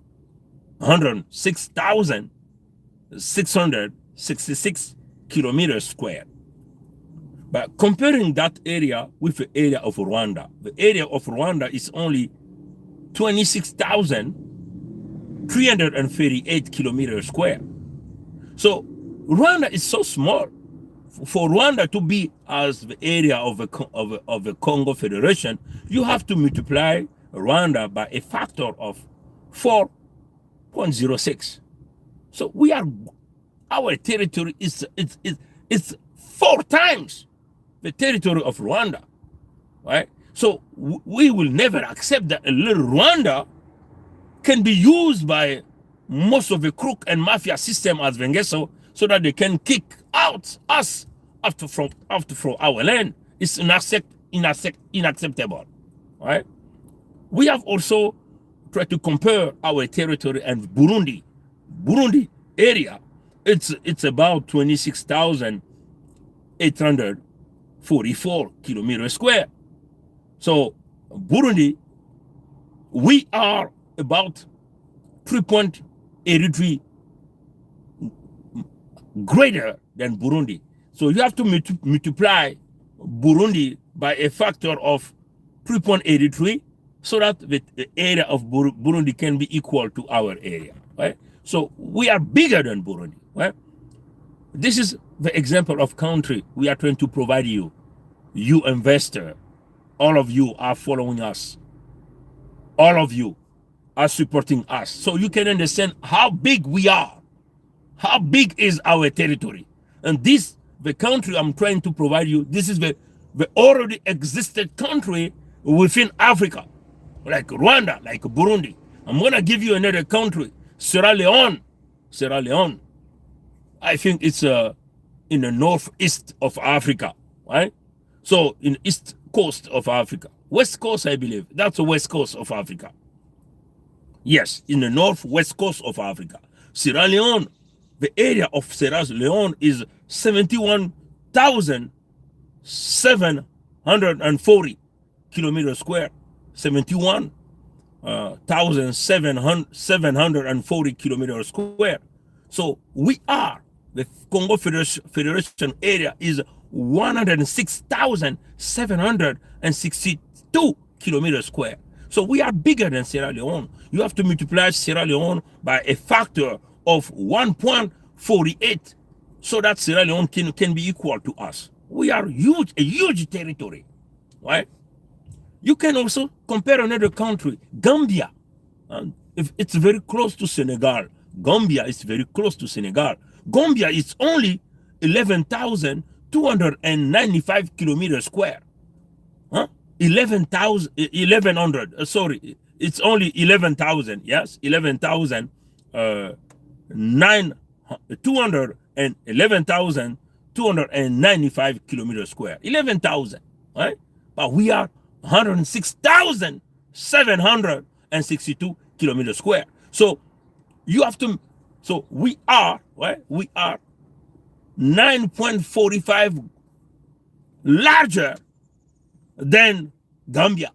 106,666 kilometers square. But comparing that area with the area of Rwanda, the area of Rwanda is only 26,338 kilometers square. So Rwanda is so small. For Rwanda to be as the area of the Congo Federation, you have to multiply Rwanda by a factor of 4.06. So our territory is 4 times the territory of Rwanda, right? So we will never accept that a little Rwanda can be used by most of the crook and mafia system as Vengeso so that they can kick out us after from our land. It's inacceptable, right? We have also tried to compare our territory and Burundi. Burundi area, it's about 26,844 kilometers square. So Burundi, we are about 3.83 greater than Burundi. So you have to multiply Burundi by a factor of 3.83 so that the area of Burundi can be equal to our area, right? So we are bigger than Burundi, right? This is the example of country we are trying to provide you. You investor, all of you are following us. All of you are supporting us. So you can understand how big we are. How big is our territory. And this, the country I'm trying to provide you, this is the already existed country within Africa. Like Rwanda, like Burundi. I'm going to give you another country, Sierra Leone. Sierra Leone. I think it's in the northeast of Africa, right? So in east coast of Africa. West coast, I believe. That's the west coast of Africa. Yes, in the northwest coast of Africa. Sierra Leone, the area of Sierra Leone is 71,740 kilometers square. 71,740 kilometers square. So we are, the Congo Federation area is 106,762 kilometers square. So we are bigger than Sierra Leone. You have to multiply Sierra Leone by a factor of 1.48 so that Sierra Leone can be equal to us. We are huge, a huge territory, right? You can also compare another country, Gambia. If it's very close to Senegal. Gambia is very close to Senegal. Gambia is only 11,295 kilometers square. 11,000, sorry, it's only 11,000, yes, 11,295 kilometers square, 11,000, right? But we are 106,762 kilometers square. So you have to, so we are, right? We are 9.45 larger than Gambia.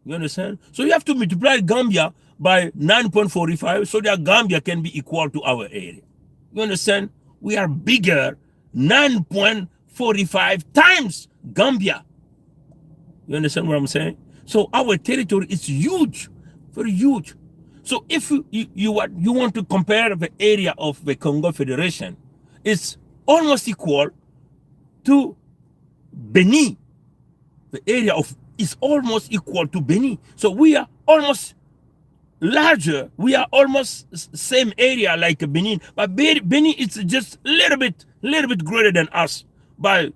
You understand? So you have to multiply Gambia by 9.45 so that Gambia can be equal to our area. You understand? We are bigger 9.45 times Gambia. You understand what I'm saying? So our territory is huge, very huge. So if you want to compare the area of the Congo Federation, it's almost equal to Benin. The area of is almost equal to Benin. So we are almost larger. We are almost same area like Benin, but Benin is just a little bit greater than us by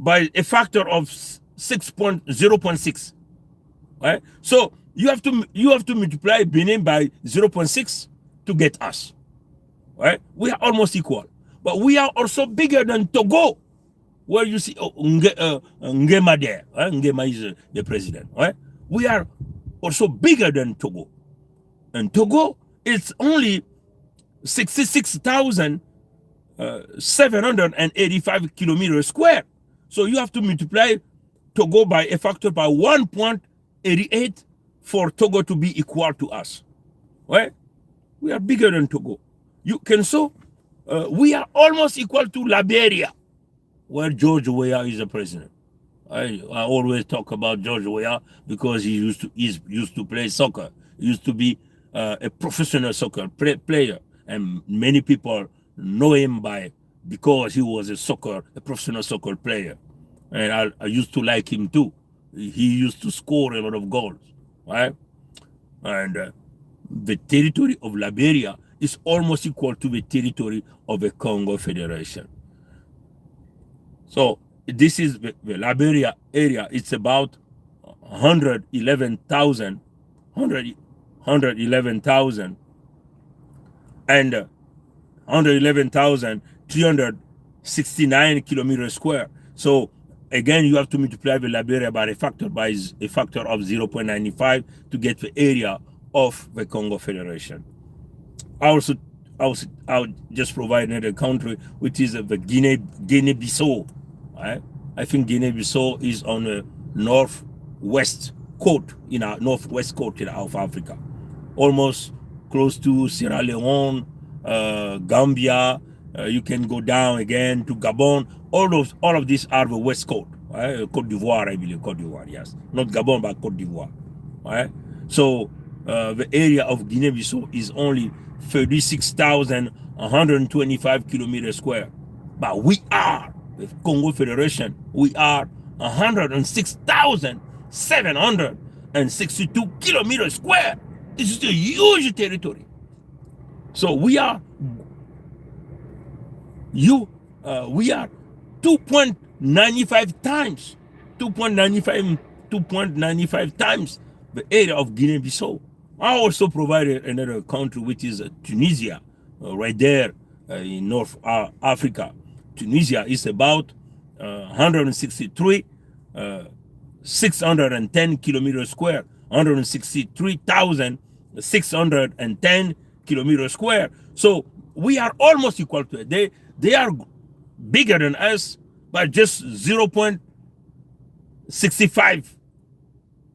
a factor of 0.6, right? So you have to multiply Benin by 0.6 to get us, right? We are almost equal, but we are also bigger than Togo, where you see Ngema there. Right? Ngema is the president, right? We are also bigger than Togo, and Togo is only 66,785 kilometers square. So you have to multiply Togo by a factor by 1.88 for Togo to be equal to us. Right? We are bigger than Togo. You can we are almost equal to Liberia, where George Weah is the president. I always talk about George Weah because he used to play soccer. He used to be a professional soccer player, and many people know him because he was a professional soccer player. And I used to like him too. He used to score a lot of goals, right? And the territory of Liberia is almost equal to the territory of the Congo Federation. So this is the Liberia area. It's about 111,000 and 111,369 kilometers square. So again, you have to multiply the Liberia by a factor of 0.95 to get the area of the Congo Federation. I'll just provide another country, which is the Guinea-Bissau. Right? I think Guinea-Bissau is on the northwest coast of Africa, almost close to Sierra Leone, Gambia. You can go down again to Gabon. All of these are the west coast. Right? Côte d'Ivoire, I believe. Côte d'Ivoire, yes, not Gabon, but Côte d'Ivoire. Right? So the area of Guinea-Bissau is only 36,125 kilometers square, but we are the Congo Federation. We are 106,762 kilometers square. This is a huge territory. So we are 2.95 times the area of Guinea-Bissau. I also provided another country, which is Tunisia, right there in North Africa. Tunisia is about 610 kilometers square, 163,610 kilometers square. So we are almost equal to it. They are bigger than us by just 0.65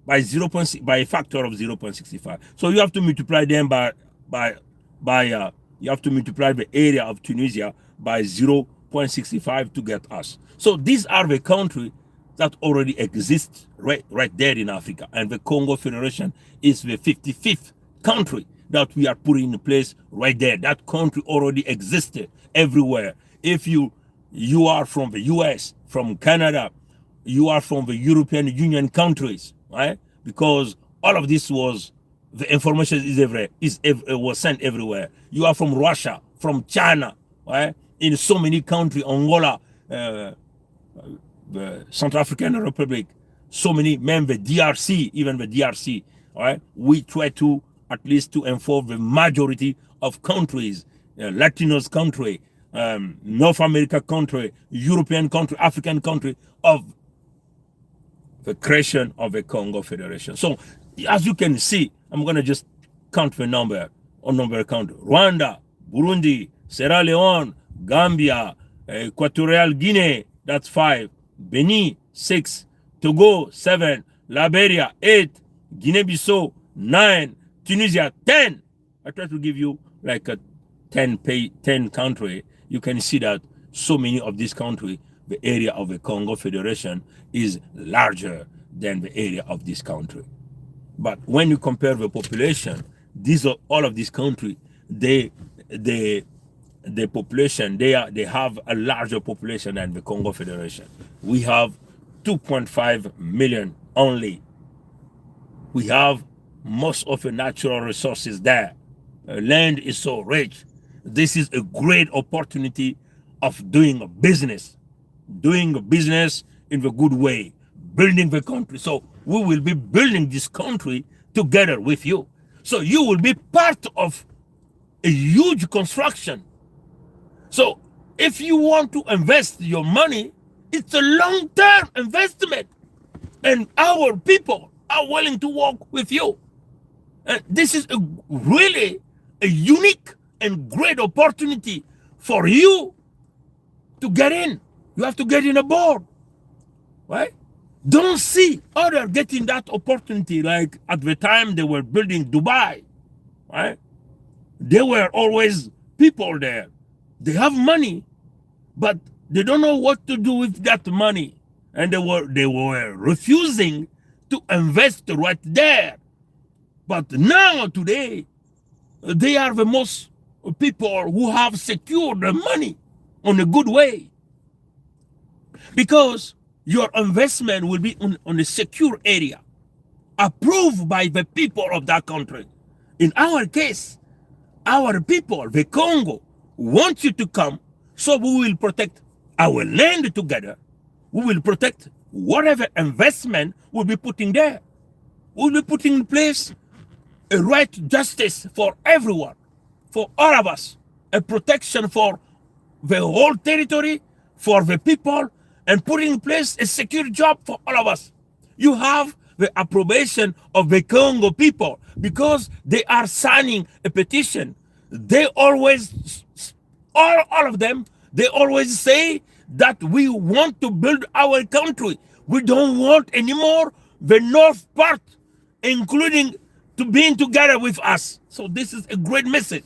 by a factor of 0.65. So you have to multiply them you have to multiply the area of Tunisia by 0.65 to get us. So these are the countries that already exist right there in Africa, and the Congo Federation is the 55th country that we are putting in place right there. That country already existed everywhere. If you are from the US, from Canada, you are from the European Union countries, right? Because all of this the information was sent everywhere. You are from Russia, from China, right? In so many countries, Angola, the Central African Republic, so many, even the DRC, right? We try to at least to inform the majority of countries, Latinos country, North America country, European country, African country, of the creation of a Congo Federation. So as you can see, I'm going to just count the number count. Rwanda, Burundi, Sierra Leone, Gambia, Equatorial Guinea, that's 5. Benin, 6. Togo, 7. Liberia, 8. Guinea-Bissau, 9. Tunisia, 10. I try to give you like a 10 country. You can see that so many of these countries, the area of the Congo Federation is larger than the area of this country. But when you compare the population, all of these countries, the population, they have a larger population than the Congo Federation. We have 2.5 million only. We have most of the natural resources there. Land is so rich. This is a great opportunity of doing a business in the good way, building the country. So we will be building this country together with you. So you will be part of a huge construction. So if you want to invest your money, it's a long-term investment. And our people are willing to work with you. And this is really a unique and great opportunity for you to get in. You have to get in a board, right? Don't see others getting that opportunity. Like at the time they were building Dubai, right? There were always people there. They have money, but they don't know what to do with that money. And they were refusing to invest right there. But now, today, they are the most people who have secured the money on a good way. Because your investment will be on a secure area, approved by the people of that country. In our case, our people, the Congo, want you to come, so we will protect our land together. We will protect whatever investment we'll be putting there. We'll be putting in place a right justice for everyone, for all of us, a protection for the whole territory, for the people, and putting in place a secure job for all of us. You have the approbation of the Congo people because they are signing a petition. They always, all of them, they always say that we want to build our country. We don't want anymore the north part, including to being together with us. So this is a great message.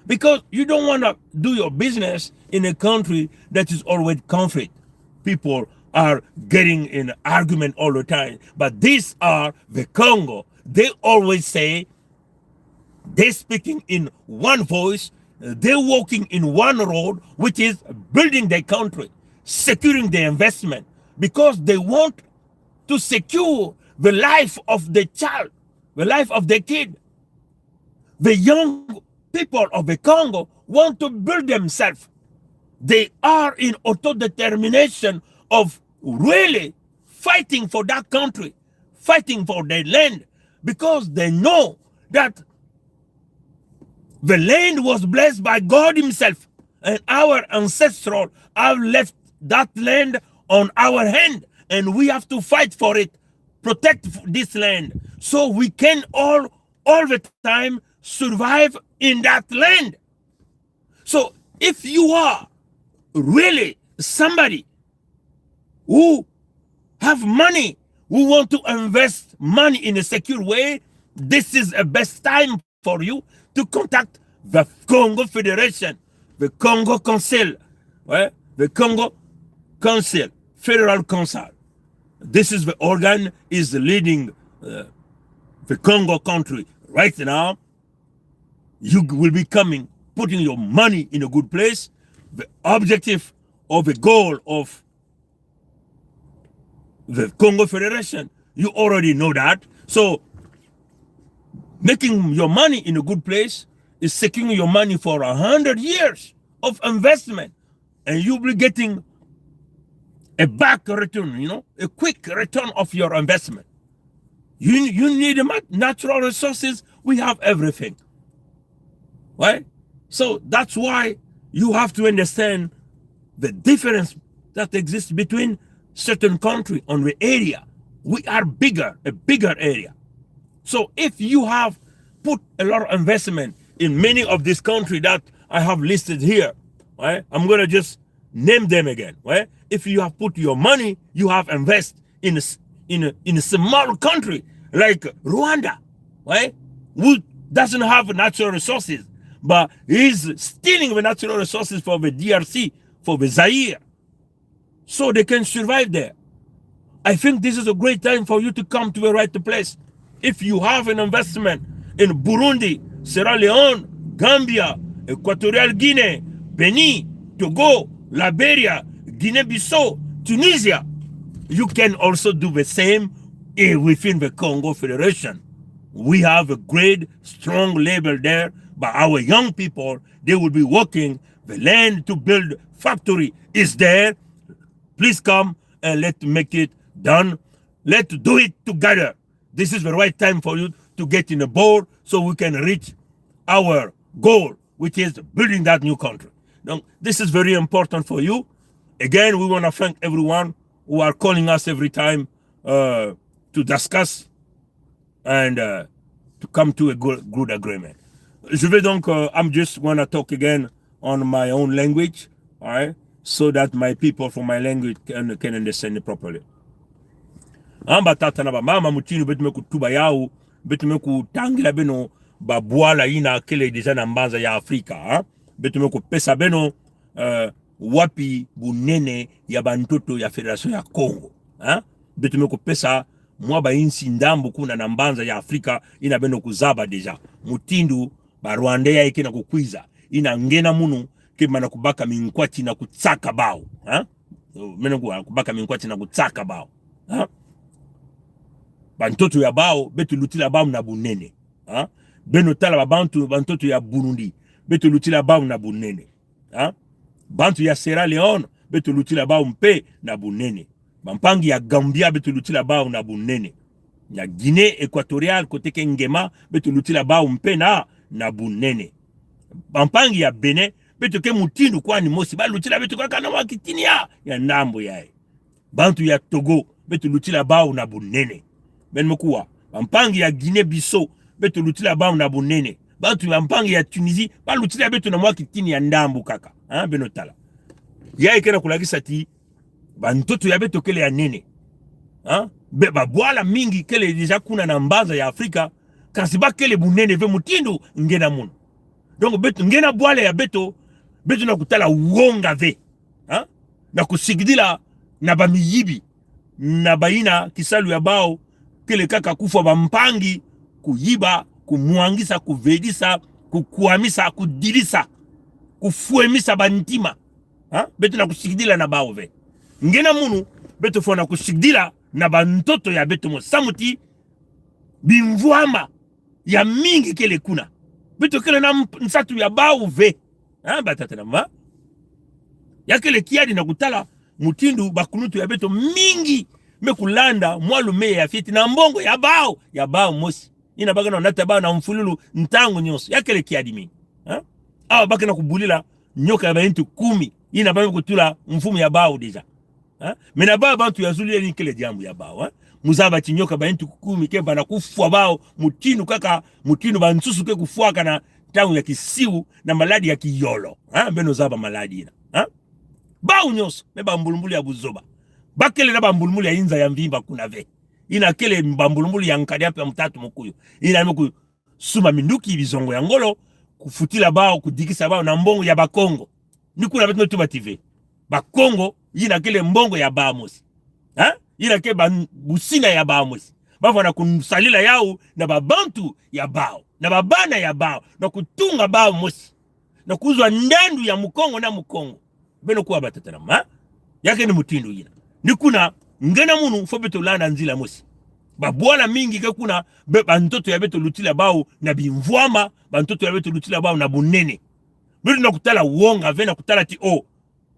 Because you don't want to do your business in a country that is always conflict. People are getting in argument all the time. But these are the Congo. They always say, they're speaking in one voice, they're walking in one road, which is building their country, securing their investment, because they want to secure the life of the child, the life of the kid. The young people of the Congo want to build themselves. They are in autodetermination of really fighting for that country, fighting for their land, because they know that the land was blessed by God himself, and our ancestors have left that land on our hand, and we have to fight for it, protect this land, so we can all the time survive in that land. So if you are really somebody who have money, who want to invest money in a secure way, this is the best time for you to contact the Congo Federation, the Congo Council, right? The Congo Council, Federal Council. This is the organ is leading the Congo country right now. You will be coming, putting your money in a good place. The objective or the goal of the Congo Federation, you already know that. So making your money in a good place is securing your money for 100 years of investment, and you'll be getting a back return, you know, a quick return of your investment. You need natural resources. We have everything, right? So that's why you have to understand the difference that exists between certain country on the area. We are bigger, a bigger area. So if you have put a lot of investment in many of these countries that I have listed here, right? I'm gonna just name them again, right? If you have put your money, you have invest in a small country like Rwanda, right? Who doesn't have natural resources, but is stealing the natural resources for the DRC, for the Zaire, so they can survive there. I think this is a great time for you to come to the right place. If you have an investment in Burundi, Sierra Leone, Gambia, Equatorial Guinea, Benin, Togo, Liberia, Guinea-Bissau, Tunisia, you can also do the same within the Congo Federation. We have a great, strong label there, but our young people, they will be working. The land to build factory is there. Please come and let's make it done. Let's do it together. This is the right time for you to get in a board so we can reach our goal, which is building that new country. Now, this is very important for you. Again, we want to thank everyone who are calling us every time to discuss and to come to a good agreement. Je vais donc, I'm just gonna talk again on my own language, all right, so that my people from my language can understand it properly. Amba tata na ba mama mutini betume kutuba yao, betume kutangira beno ba bwala ina kele deja na mbanza ya Afrika, ha? Betume kupesa beno wapi bunene ya bantoto ya Federation ya Congo, ha? Betume kupesa mwa ba insi ndambu kuna na mbanza ya Afrika ina beno kuzaba deja. Mutindu ba Rwandea ike na kukwiza ina ngena munu kema na kubaka minkwati na kutsaka bao, ha? Meno kubaka minkwati na kutsaka bao, ha? Bantoto ya bao betu lutila bao na bunene, ha? Beno tala bantoto ya Burundi betu lutila bao na bunene, ha? Bantu ya Sierra Leone betu lutila bao mpe na bunene. Bampangi ya Gambia betu lutila bao na bunene. Ya Guinée équatoriale kote ke Ngema betu lutila bao mpe na bunene. Bampangi ya Benin betu ke mutindu kwa ni mosi ba lutila betu kaka na wakitini ya ndambo yae. Bantu ya Togo betu lutila bao na bunene. Ben mekuwa bampangi ya Guinée Bissau betu lutila bao na bunene. Bantu ya mpangi ya Tunisie ba lutila betu na mwakitini ya ndambo kaka, ha? Benotala ya ikena kulagisa ti bantoto ya beto kele ya nene, ha? Ba bwala mingi kele deja kuna na mbaza ya Afrika kasi ba kele bunene ve mutindu ngena munu. Donc beto ngena bwala ya beto na kutala uonga ve, ha? Na kusigidila na bamiyibi na baina kisalu ya bao kele kaka kufa bampangi kuyiba kumuangisa kuvedisa kukuamisa kudilisa kufuemisa bantima, ha? Beto na kusigidila na bao ve ngena munu beto fona kusigidila na bantoto ya beto mo samuti bimvuama ya mingi kele kuna beto kele na nsatu ya bao ve, ha? Batata na ma ya kele kiadi na kutala mutindu bakunutu ya beto mingi mekulanda mwalume ya fieti na mbongo ya bao mosi ina baga na nata bao na mfululu ntangu nyonso ya kele kiadi mingi, ha? Awa baka na kubulila nyoka ya baintu 10 ina baga kutula mfumu ya bao deja, ha? Mena bao bantu ya zuli ni kele jambu ya bao, ha? Muzaba chinyoka baintu 10 ke bana kufwa bao mutinu kaka mutinu bansusu ke kufwaka na tangu ya kisiu na maladi ya kiyolo, ha? Beno zaba maladi ina, ha? Bao nyonso meba mbulumbulu ya buzoba bakele na bambulumbulu ya inza ya mvimba kuna ve ina kele bambulumbulu ya nkadi hapa mtatu mkuyo ina mku suma minduki bizongo ya ngolo kufutila bao kudikisa bao na mbongo ya bakongo nikuna betu tuba TV bakongo ina kele mbongo ya bamosi, ha? Ina ke busina ya bamosi bavo na kumsalila yao na babantu ya bao na babana ya bao na kutunga bao mosi na kuzwa ndandu ya mkongo na mkongo beno kuwa batatana ma yake ni mutindu ina nikuna ngena munu fo beto landa nzila mosi babwala mingi ke kuna bantoto ya beto lutila bao na bimvuama bantoto ya beto lutila bao na bunene beto na kutala uonga ve na kutala ti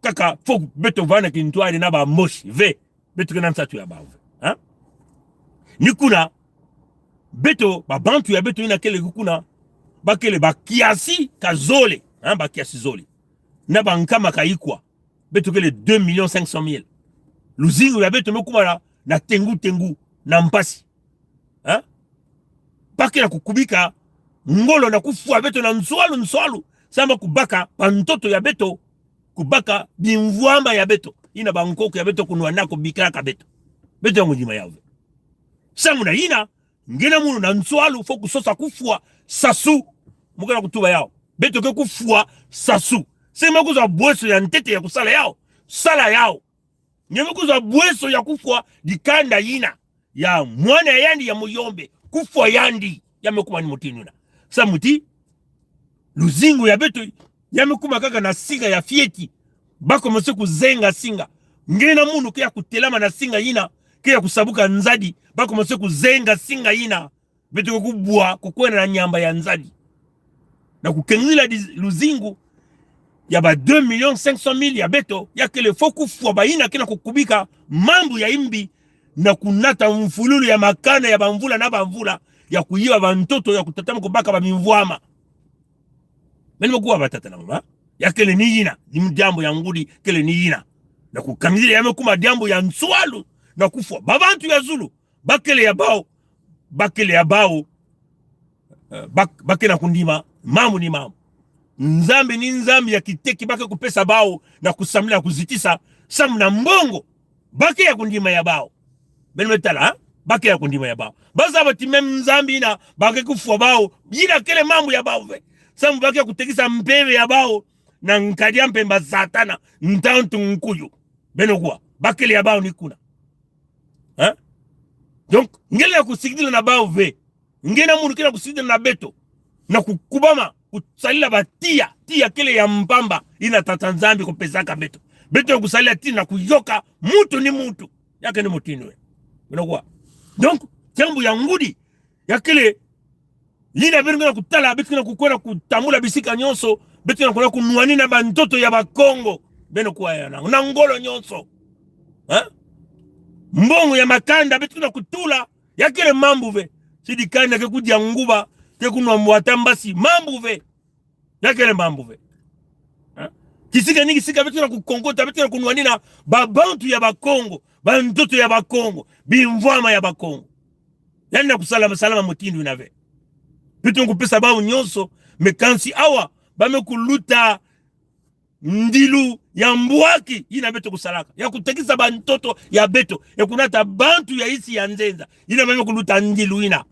kaka fo beto vana kintwari na ba moshi ve beto kana nsatu ya bao, ha? Nikuna beto babantu ya beto ina kele kuna bakele bakiasi kazole, ha? Bakiasi zole na bankama kaikwa beto kele 2,500,000 luzingu ya beto mekuma na tengu na mpasi, ha? Pake na kukubika ngolo na kufua beto na nswalu sama kubaka pantoto ya beto kubaka bimvuamba ya beto ina bankoko ya beto kunwa nako bikaka beto ya mujima yao samu na ina ngena munu na nswalu fo kusosa kufua sasu mukana kutuba yao beto ke kufua sasu sema kuza bweso ya ntete ya kusala yao sala yao nyeme kuza bweso ya kufua dikanda ina ya mwana yandi ya muyombe kufua yandi ya mekuma ni mutinuna samuti luzingu ya beto ya mekuma kaka na singa ya fieti bako mse kuzenga singa ngena munu kia kutelama na singa ina kia kusabuka nzadi bako mse kuzenga singa ina beto kukubwa kukwena na nyamba ya nzadi na kukengila luzingu ya ba 2,500,000 ya beto ya kele foku fwa ba ina kina kukubika mambu ya imbi na kunata mfululu ya makana ya bamvula na bamvula ya kuyiwa bantoto ya kutatama kubaka ba mimvuama menimo kuwa batata na mama ya kele ni ina ni mjambo ya ngudi kele ni ina na kukamizile ya mekuma diambo ya nswalu na kufwa babantu ya zulu bakele ya bao bakele na kundima Mambo ni mambo. Nzambe ni nzambe ya kiteki bake kupesa bao na kusamila kuzitisa samu na mbongo bake ya kundima ya bao. Ben metala ha? Bake ya kundima ya bao. Baza bati mem nzambe ina bake kufua bao yina kele mambo ya bao ve. Samu bake ya kutekisa mpeve ya bao na nkadia mpemba satana ntantu nkuyu. Beno kuwa bakele ya bao ni kuna. Ha? Donc ngele ya kusikidila na bao ve. Ngena munu kila kusikidila na beto na kukubama kusalila batia tia kile ya mbamba ina tatanzambi kupezaka beto beto ya kusalila tina kuyoka mutu ni mutu yake ni mutinwe unakuwa. Donc jambo ya ngudi ya kile lina bero na kutala beto na kukwena kutamula bisika nyonso beto na kuna kunuani na bantoto ya bakongo beno kuwa ya na ngolo nyonso ha mbongo ya makanda beto na kutula ya kile mambu ve sidi kanda ke kudia nguba ke kunwa mwatambasi mambu ve yakele mambu ve kisika niki sika betu na kukongota betu na kunwanina babantu ya bakongo bantoto ya bakongo bimvwama ya bakongo yani na kusalama salama mutindu na ve betu na kupesa bao nyonso mekansi awa bame kuluta ndilu ya mbwaki ina betu kusalaka ya kutekisa bantoto ya beto ya kunata bantu ya isi ya nzenza ina bame kuluta ndilu ina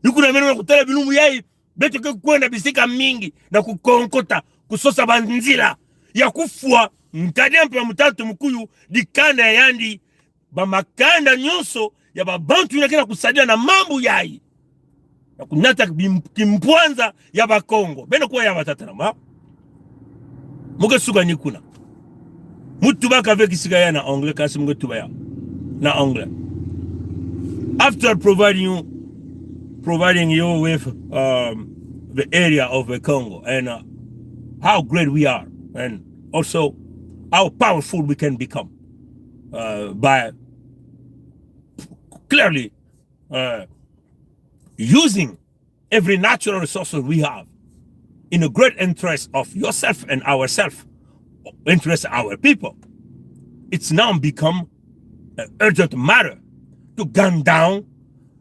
yukuna meno kutala bilumu yai beto ke kwenda bisika mingi na kukonkota kusosa banzila ya kufua mkadempe wa mutatu mkuyu dikanda ya yandi bamakanda nyonso ya babantu inakina kusadia na mambu yai na kunata kimpwanza ya bakongo beno kuwa ya batata na ma muke suka nikuna mutu baka veki sika ya na anglais kasi muke tuba ya na anglais after providing you with the area of the Congo and how great we are and also how powerful we can become by clearly using every natural resource we have in a great interest of yourself and ourselves, interest our people. It's now become an urgent matter to gun down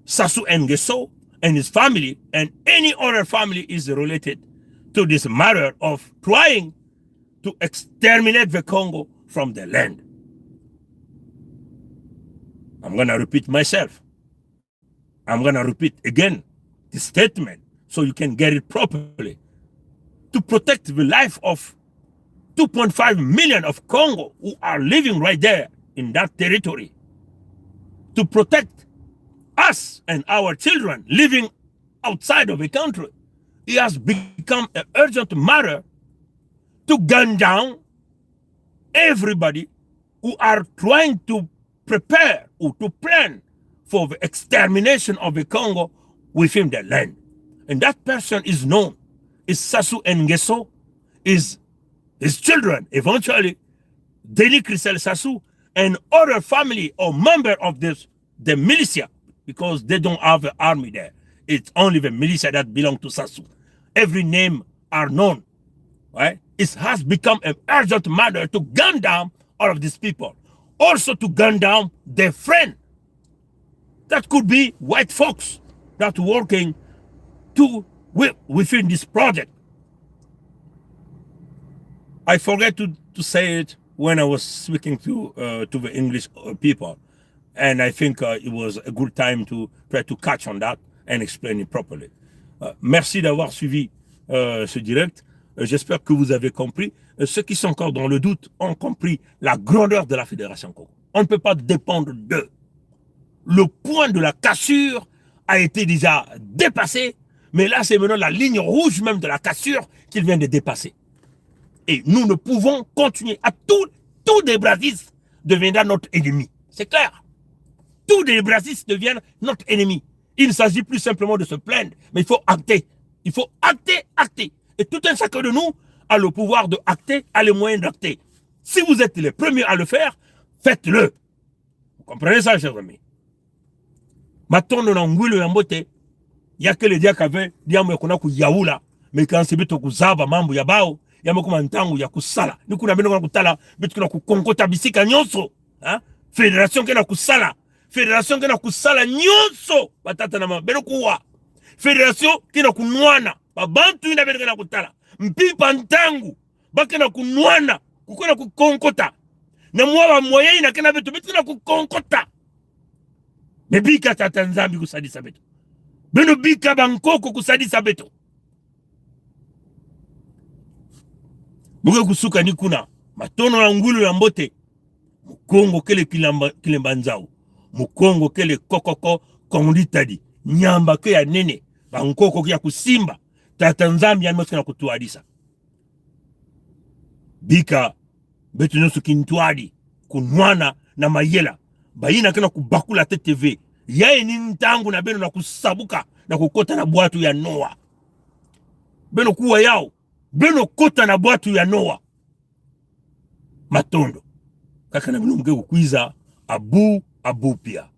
Sassou Nguesso and his family and any other family is related to this matter of trying to exterminate the Congo from the land. I'm going to repeat myself. I'm going to repeat again the statement so you can get it properly. To protect the life of 2.5 million of Congo who are living right there in that territory. To protect us and our children living outside of the country. It has become an urgent matter to gun down everybody who are trying to prepare or to plan for the extermination of the Congo within the land. And that person is known. Is Sassou Nguesso, is his children, eventually, Denis Christelle Sassou, and other family or member of the militia, because they don't have an army there. It's only the militia that belong to Sassou. Every name are known, right? It has become an urgent matter to gun down all of these people. Also to gun down their friend. That could be white folks that working within this project. I forgot to say it when I was speaking to the English people. And I think it was a good time to try to catch on that and explain it properly. Merci d'avoir suivi ce direct. J'espère que vous avez compris. Ceux qui sont encore dans le doute ont compris la grandeur de la Fédération Congo. On ne peut pas dépendre d'eux. Le point de la cassure a été déjà dépassé, mais là c'est maintenant la ligne rouge même de la cassure qu'il vient de dépasser. Et nous ne pouvons continuer. À tous des Brazistes deviendra notre ennemi. C'est clair. Tous les Brazistes deviennent notre ennemi. Il ne s'agit plus simplement de se plaindre, mais il faut acter. Il faut acter. Et tout un chacun de nous a le pouvoir de acter, a les moyens d'acter. Si vous êtes les premiers à le faire, faites-le. Vous comprenez ça, chers amis? Maintenant, nous avons vu le mbote. Il y a que les diakave, diamu ya kuna ku yaula, mais quand c'est beto ku zaba mambo ya bao, ya mekuma ntangu ya kusala. Ni kuna beno kuna kutala, beto kuna ku konkota bisika nyonso. Fédération kena kusala. Fédération kena kusala nyonso. Batata na beno kuwa. Fédération kena kunwana. Babantu ina bene na kutala. Mpipa ntangu. Bake na kunwana. Kukona kukonkota. Na mwa moye ina kena beto. Beto na kukonkota. Mebika tata nzambi kusadisa beto. Beno bika bankoko kusadisa beto. Muge kusuka ni kuna. Matono la ngulu la mbote. Mukongo kele kilemba nzao. Mukongo kele kokoko kongulitadi. Nyamba ke ya nene. Bankoko kia kusimba. Tata nzambi ya nmoske na kutuadisa. Bika betu nosu kintuadi. Kunwana na mayela. Bayina kena kubakula TTV. Yae ni ntangu na beno na kusabuka. Na kukota na buatu ya Noa. Beno kuwa yao. Beno kota na buatu ya Noa. Matondo. Kaka na bino mge kukwiza. Abu pia.